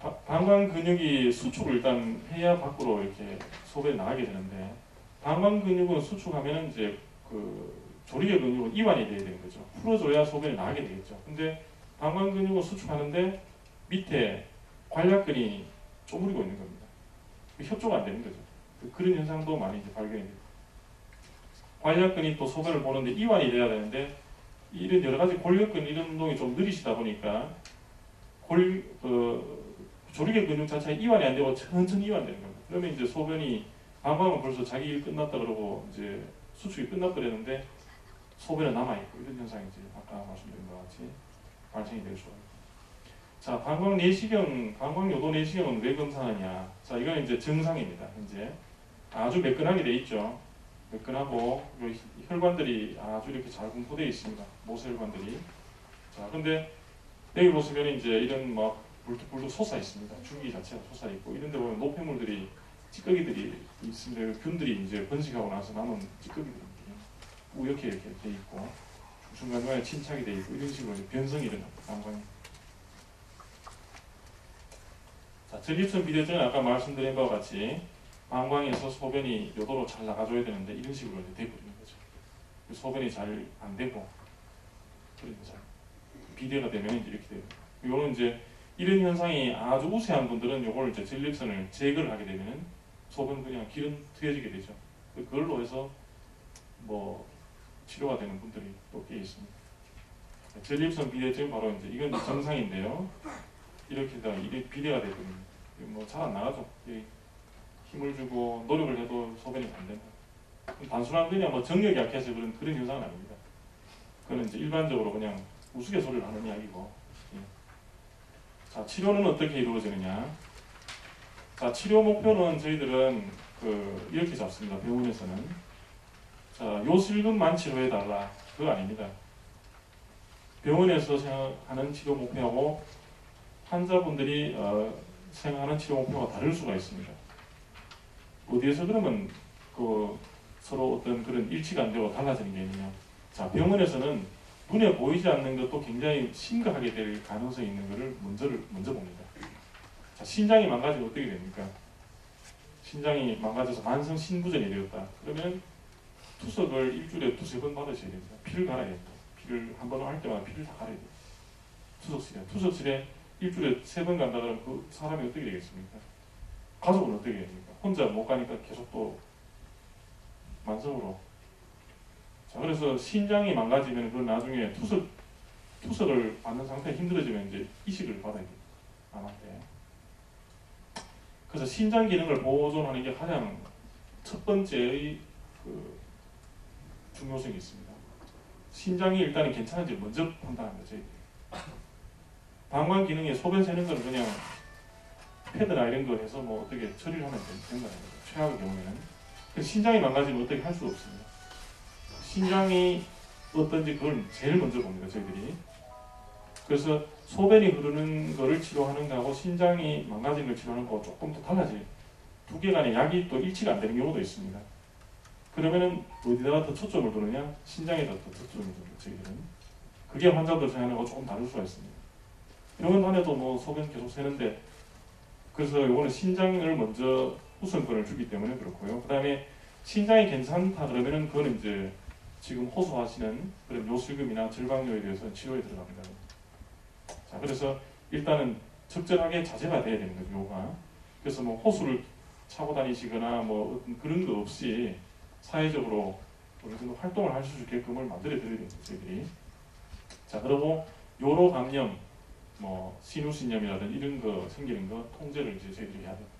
방광 근육이 수축을 일단 해야 밖으로 이렇게 소변이 나가게 되는데, 방광 근육은 수축하면 이제 그 조리개 근육은 이완이 돼야 되는 거죠. 풀어줘야 소변이 나가게 되겠죠. 근데 방광 근육은 수축하는데 밑에 관략근이 쪼무리고 있는 겁니다. 협조가 안 되는 거죠. 그런 현상도 많이 이제 발견이 됩니다. 관략근이 또 소변을 보는데 이완이 돼야 되는데, 이런 여러 가지 골격근 이런 운동이 좀 느리시다 보니까 조리개 근육 자체가 이완이 안 되고 천천히 이완되는 겁니다. 그러면 이제 소변이, 방광은 벌써 자기 일 끝났다 그러고 이제 수축이 끝나버렸는데 소변에 남아있고, 이런 현상이 이제 아까 말씀드린 것 같이 발생이 될 수가 있습니다. 자, 방광 내시경, 방광 요도 내시경은 왜 검사하느냐? 자, 이건 이제 정상입니다. 현재 아주 매끈하게 돼 있죠. 매끈하고 혈관들이 아주 이렇게 잘 분포되어 있습니다. 모세혈관들이. 자, 근데 여기 보시면 이제 이런 막 불뚝불뚝 솟아 있습니다. 줄기 자체가 솟아 있고, 이런 데 보면 노폐물들이, 찌꺼기들이 있습니다. 균들이 이제 번식하고 나서 남은 찌꺼기들이 우옇게 이렇게 돼 있고, 중간중간에 침착이 돼 있고, 이런 식으로 변성이 일어납니다. 방광이. 자, 전립선 비대증은 아까 말씀드린 바와 같이 방광에서 소변이 요도로 잘 나가줘야 되는데 이런 식으로 돼버리는 거죠. 소변이 잘 안 되고, 그러면서 비대가 되면 이제 이렇게 돼요. 요거는 이제 이런 현상이 아주 우세한 분들은 요걸 이제 전립선을 제거를 하게 되면은 소변 그냥 기름 트여지게 되죠. 그걸로 해서 뭐 치료가 되는 분들이 또 꽤 있습니다. 전립선 비대증 바로 이제 이건 이제 정상인데요. 이렇게 다 비대가 되거든요. 뭐 잘 안 나가죠. 힘을 주고 노력을 해도 소변이 안 된다. 단순한 그냥 뭐 정력이 약해서 그런 현상은 아닙니다. 그거는 이제 일반적으로 그냥 우스갯소리를 하는 이야기고. 예. 자, 치료는 어떻게 이루어지느냐? 자, 치료 목표는 저희들은 이렇게 잡습니다. 병원에서는. 자, 요실금만 치료해달라. 그거 아닙니다. 병원에서 생각하는 치료 목표하고 환자분들이 생각하는 치료 목표가 다를 수가 있습니다. 어디에서 그러면 서로 어떤 그런 일치가 안 되고 달라지는 게 있느냐? 자, 병원에서는 눈에 보이지 않는 것도 굉장히 심각하게 될 가능성이 있는 것을 먼저 봅니다. 자, 신장이 망가지면 어떻게 됩니까? 신장이 망가져서 만성 신부전이 되었다. 그러면 투석을 일주일에 2-3번 받으셔야 됩니다. 피를 갈아야 됩니다. 피를 한 번 할 때마다 피를 다 갈아야 돼요. 투석실에 일주일에 3번 간다 그러면 그 사람이 어떻게 되겠습니까? 가족은 어떻게 됩니까? 혼자 못 가니까 계속 또 만성으로. 자, 그래서 신장이 망가지면 그 나중에 투석을 받는 상태가 힘들어지면 이제 이식을 받아야 돼요. 암 때. 그래서 신장 기능을 보존하는 게 가장 첫 번째의 중요성이 있습니다. 신장이 일단은 괜찮은지 먼저 판단합니다. 저희들이. 방광 기능에 소변 새는 건 그냥 패드나 이런 거 해서 뭐 어떻게 처리를 하면 되는 거예요. 최악의 경우에는. 신장이 망가지면 어떻게 할 수 없습니다. 신장이 어떤지 그걸 제일 먼저 봅니다. 저희들이. 그래서 소변이 흐르는 거를 치료하는 거하고 신장이 망가진 걸 치료하는 거하고 조금 더 달라져요. 두 개 간의 약이 또 일치가 안 되는 경우도 있습니다. 그러면은 어디다가 더 초점을 두느냐? 신장에다 더 초점을 둡니다. 저희들은. 그게 환자들 생각하는 거 조금 다를 수가 있습니다. 병원 안에도 뭐 소변 계속 새는데, 그래서 이거는 신장을 먼저 우선권을 주기 때문에 그렇고요. 그 다음에 신장이 괜찮다 그러면은 그거는 이제 지금 호소하시는 그런 요실금이나 절방요에 대해서 치료에 들어갑니다. 자, 그래서 일단은 적절하게 자제가 돼야 되는 거죠, 요가. 그래서 뭐 호수를 차고 다니시거나 뭐 어떤 그런 거 없이 사회적으로 어느 정도 활동을 할 수 있게끔을 만들어 드려야 됩니다, 저희들이. 자, 그리고 요로 감염, 뭐 신우신염이라든지 이런 거 생기는 거 통제를 이제 저희들이 해야 됩니다.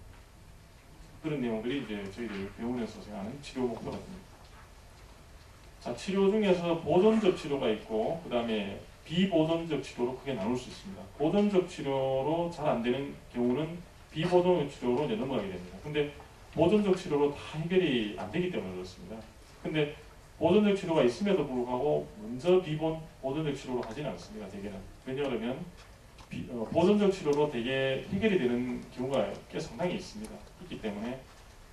그런 내용들이 이제 저희들 병원에서 생각하는 치료 목표가 됩니다. 자, 치료 중에서 보존적 치료가 있고, 그 다음에 비보존적 치료로 크게 나눌 수 있습니다. 보존적 치료로 잘 안 되는 경우는 비보존적 치료로 이제 넘어가게 됩니다. 근데 보존적 치료로 다 해결이 안 되기 때문에 그렇습니다. 근데 보존적 치료가 있음에도 불구하고 먼저 비보존적 치료로 하지는 않습니다. 대개는. 왜냐하면 보존적 치료로 되게 해결이 되는 경우가 꽤 상당히 있습니다. 있기 때문에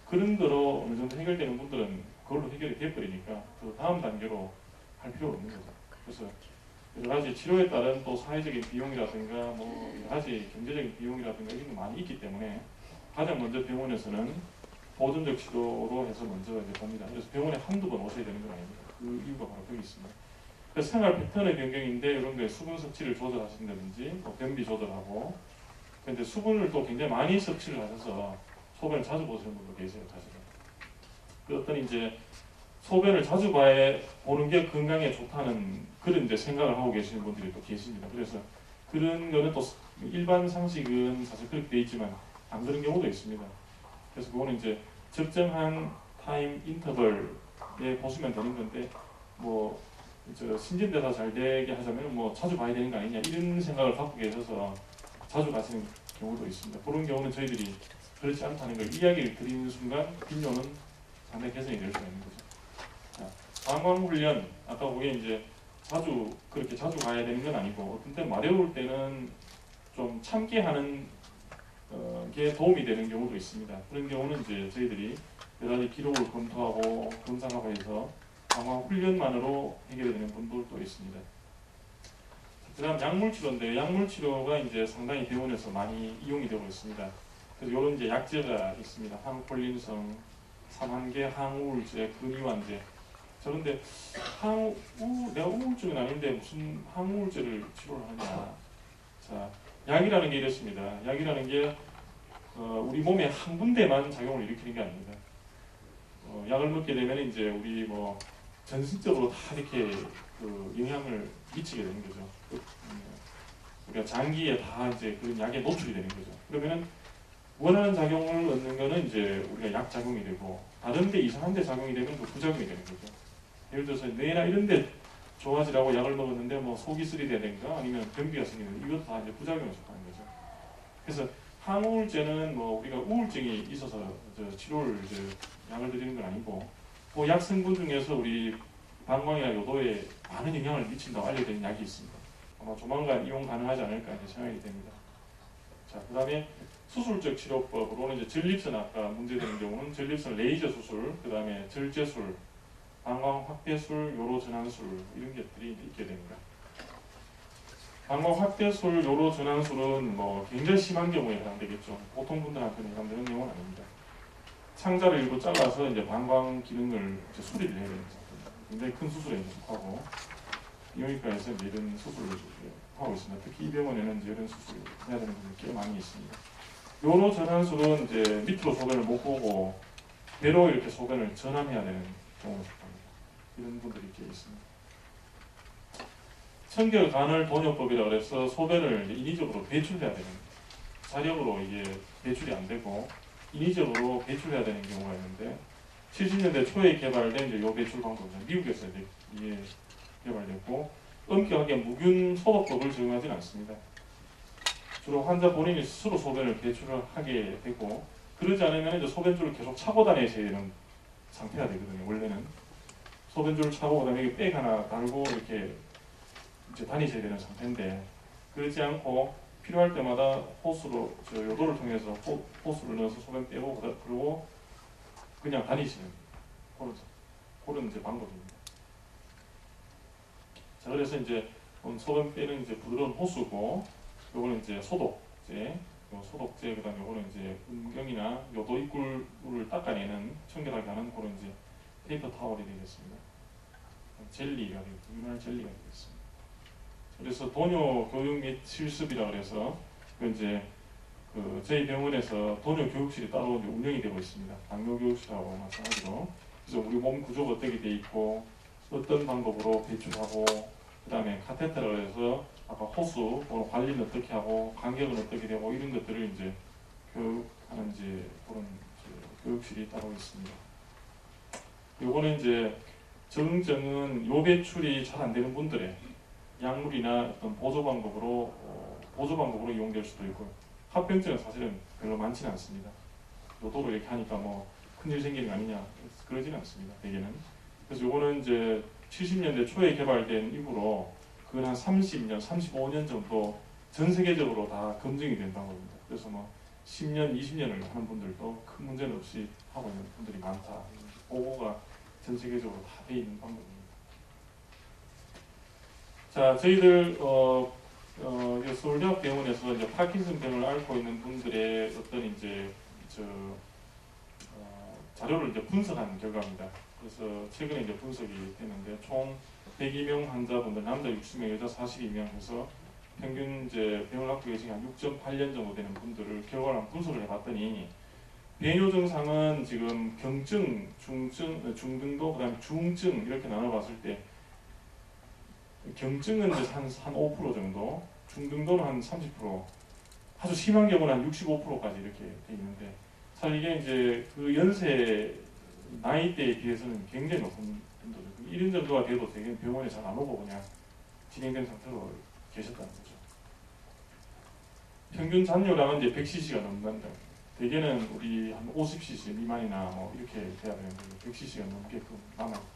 그런 거로 어느 정도 해결되는 분들은 그걸로 해결이 돼버리니까 그 다음 단계로 할 필요가 없는 거죠. 그래서 여러 가지 치료에 따른 또 사회적인 비용이라든가 뭐 여러 가지 경제적인 비용이라든가 이런 게 많이 있기 때문에 가장 먼저 병원에서는 보존적 치료로 해서 먼저 이제 봅니다. 그래서 병원에 한두 번 오셔야 되는 건 아닙니다. 그 이유가 바로 거기 있습니다. 그래서 생활 패턴의 변경인데 이런 거에 수분 섭취를 조절하신다든지 뭐 변비 조절하고 근데 수분을 또 굉장히 많이 섭취를 하셔서 소변을 자주 보시는 분도 계세요. 사실은. 그 어떤 이제 소변을 자주 보는 게 건강에 좋다는 그런 이제 생각을 하고 계시는 분들이 또 계십니다. 그래서 그런 거는 또 일반 상식은 사실 그렇게 돼 있지만 안 그런 경우도 있습니다. 그래서 그거는 이제 적정한 타임 인터벌에 보시면 되는 건데 뭐 신진대사 잘 되게 하자면 뭐 자주 봐야 되는 거 아니냐 이런 생각을 갖고 계셔서 자주 가시는 경우도 있습니다. 그런 경우는 저희들이 그렇지 않다는 걸 이야기를 드리는 순간 빈뇨는 상당히 개선이 될 수가 있는 거죠. 방광훈련 아까 그게 이제 그렇게 자주 가야 되는 건 아니고 어떤 때 마려울 때는 좀 참게 하는 게 도움이 되는 경우도 있습니다. 그런 경우는 이제 저희들이 여러 가지 기록을 검토하고 검사하고 해서 방광훈련만으로 해결되는 분들도 있습니다. 그다음 약물치료인데 약물치료가 이제 상당히 병원에서 많이 이용이 되고 있습니다. 그래서 이런 이제 약제가 있습니다. 항콜린성, 삼한계 항우울제, 근이완제. 자, 근데 내가 우울증은 아닌데 무슨 항우울제를 치료를 하냐. 자, 약이라는 게 이렇습니다. 약이라는 게 우리 몸에 한 군데만 작용을 일으키는 게 아닙니다. 약을 먹게 되면 이제 우리 뭐 전신적으로 다 이렇게 그 영향을 미치게 되는 거죠. 우리가 장기에 다 이제 그런 약에 노출이 되는 거죠. 그러면은 원하는 작용을 얻는 거는 이제 우리가 약 작용이 되고 다른데 이상한 데 작용이 되면 그 부작용이 되는 거죠. 예를 들어서 뇌나 이런 데 좋아지라고 약을 먹었는데 뭐 속이 쓰리되든가 아니면 변비가 생기는 이것도 다 이제 부작용을 속하는 거죠. 그래서 항우울제는 뭐 우리가 우울증이 있어서 치료를 이제 약을 드리는 건 아니고 그 약 성분 중에서 우리 방광이나 요도에 많은 영향을 미친다고 알려진 약이 있습니다. 아마 조만간 이용 가능하지 않을까 이제 생각이 됩니다. 자, 그 다음에 수술적 치료법으로는 이제 전립선 아까 문제되는 경우는 전립선 레이저 수술, 그 다음에 절제술, 방광 확대술, 요로 전환술 이런 것들이 있게 됩니다. 방광 확대술, 요로 전환술은 뭐 굉장히 심한 경우에 해당되겠죠. 보통 분들한테는 해당되는 경우는 아닙니다. 창자를 일부 잘라서 이제 방광 기능을 이제 수리를 해야 됩니다. 굉장히 큰 수술에 속하고 비뇨기과에서 이제 이런 수술을 하고 있습니다. 특히 이 병원에는 이제 이런 수술을 해야 되는 분들이 꽤 많이 있습니다. 요로 전환술은 이제 밑으로 소변을 못 보고 배로 이렇게 소변을 전환해야 되는 경우가 속합니다. 이런 분들이 꽤 있습니다. 청결간헐 돈요법이라고 해서 소변을 인위적으로 배출해야 되는 자력으로 이게 배출이 안 되고 인위적으로 배출해야 되는 경우가 있는데 70년대 초에 개발된 이제 요 배출 방법은 미국에서 이게 개발됐고 엄격하게 무균 소독법을 적용하지는 않습니다. 주로 환자 본인이 스스로 소변을 배출을 하게 되고 그러지 않으면 이제 소변줄을 계속 차고 다니셔야 되는 상태가 되거든요. 원래는 소변줄을 차고 그다음에 여기 백 하나 달고 이렇게 이제 다니셔야 되는 상태인데 그러지 않고 필요할 때마다 호스로 요도를 통해서 호스를 넣어서 소변 빼고 그리고 그냥 다니시는 그런 이제 방법입니다. 자, 그래서 이제 소변 빼는 이제 부드러운 호수고 요거는 이제 소독제, 소독제 그다음에 요거는 이제 음경이나 요도 입구를 닦아내는 청결하게 하는 그런 이제 페이퍼 타월이 되겠습니다. 젤리가 유난 젤리가 되겠습니다. 그래서 도뇨 교육 및 실습이라 그래서 이제 저희 병원에서 도뇨 교육실이 따로 이제 운영이 되고 있습니다. 당뇨 교육실하고 마찬가지로. 그래서 우리 몸 구조가 어떻게 돼 있고 어떤 방법으로 배출하고 그다음에 카테터라 해서 아까 호수 관리는 어떻게 하고 간격은 어떻게 되고 이런 것들을 이제 교육하는 이제 그런 교육실이 따로 있습니다. 요거는 이제 정정은 요 배출이 잘 안 되는 분들의 약물이나 어떤 보조 방법으로 이용될 수도 있고 합병증은 사실은 별로 많지는 않습니다. 요도로 이렇게 하니까 뭐 큰일 생기는 거 아니냐 그러지는 않습니다. 대개는. 그래서 요거는 이제 70년대 초에 개발된 이후로 그건 한 30년, 35년 정도 전 세계적으로 다 검증이 된 방법입니다. 그래서 뭐 10년, 20년을 하는 분들도 큰 문제는 없이 하고 있는 분들이 많다. 보고가 전 세계적으로 다 돼 있는 방법입니다. 자, 저희들 서울대학병원에서 이제 파킨슨 병을 앓고 있는 분들의 어떤 이제 자료를 이제 분석한 결과입니다. 그래서 최근에 이제 분석이 됐는데 총 102명 환자분들, 남자 60명, 여자 42명 해서 평균 이제 병을 앓고 계신 한 6.8년 정도 되는 분들을 결과를 한번 분석을 해봤더니 배뇨 증상은 지금 경증, 중증, 중등도, 그다음에 중증 이렇게 나눠봤을 때 경증은 이제 한 5% 정도, 중등도는 한 30%, 아주 심한 경우는 한 65%까지 이렇게 돼 있는데 사실 이게 이제 그 연세 나이대에 비해서는 굉장히 높은 빈도죠. 1인 정도가 돼도 대개 병원에 잘 안 오고 그냥 진행된 상태로 계셨다는 거죠. 평균 잔뇨량은 이제 100cc가 넘는다. 대개는 우리 한 50cc 미만이나 뭐 이렇게 돼야 되는데 100cc가 넘게끔 남아요.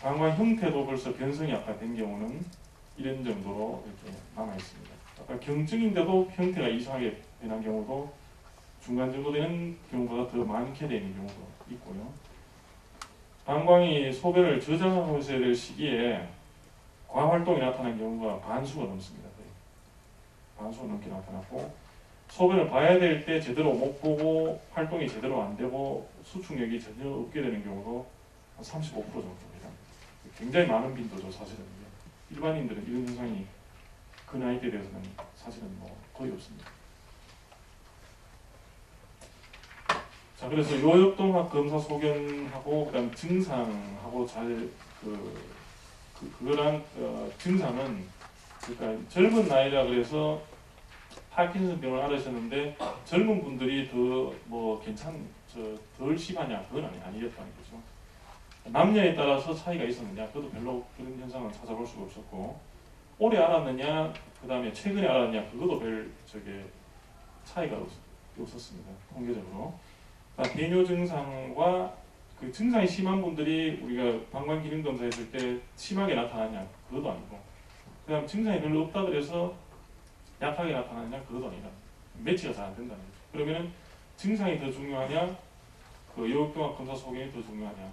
방광 형태도 벌써 변성이 아까 된 경우는 이런 정도로 이렇게 남아 있습니다. 아까 경증인데도 형태가 이상하게 변한 경우도 중간 정도 되는 경우보다 더 많게 되는 경우도 있고요. 방광이 소변을 저장하고 있어야 될 시기에 과활동이 나타난 경우가 반수가 넘습니다. 반수가 넘게 나타났고 소변을 봐야 될 때 제대로 못 보고 활동이 제대로 안 되고 수축력이 전혀 없게 되는 경우도 한 35% 정도입니다. 굉장히 많은 빈도죠, 사실은. 일반인들은 이런 현상이 그 나이대에 대해서는 사실은 뭐 거의 없습니다. 자, 그래서 요역동학 검사 소견하고 그다음 증상하고 잘 그거랑 증상은 그러니까 젊은 나이라 그래서 파킨슨 병을 앓으셨는데 젊은 분들이 더 뭐 덜 심하냐 그건 아니었다는 거죠. 남녀에 따라서 차이가 있었느냐 그것도 별로 그런 현상은 찾아볼 수가 없었고 오래 앓았느냐 그 다음에 최근에 앓았느냐 그것도 별 차이가 없었습니다. 통계적으로. 배뇨 증상과 그 증상이 심한 분들이 우리가 방광 기능 검사했을 때 심하게 나타나냐 그것도 아니고 그 다음 증상이 별로 없다 그래서 약하게 나타나냐 그것도 아니다. 매치가 잘 안 된다는 거죠. 그러면 증상이 더 중요하냐 그 요역동학 검사 소견이 더 중요하냐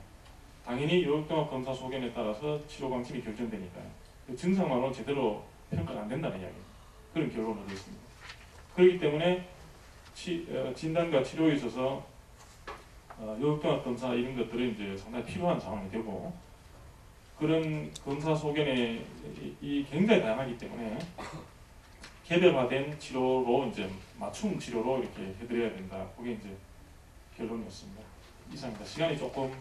당연히 요역동학 검사 소견에 따라서 치료 방침이 결정되니까요. 그 증상만으로 제대로 평가가 안 된다는 이야기입니다. 그런 결론을 얻었습니다. 그렇기 때문에 진단과 치료에 있어서 요역동학 검사 이런 것들은 이제 상당히 필요한 상황이 되고 그런 검사 소견이 굉장히 다양하기 때문에 개별화된 치료로 이제 맞춤 치료로 이렇게 해드려야 된다. 그게 이제 결론이었습니다. 이상입니다. 시간이 조금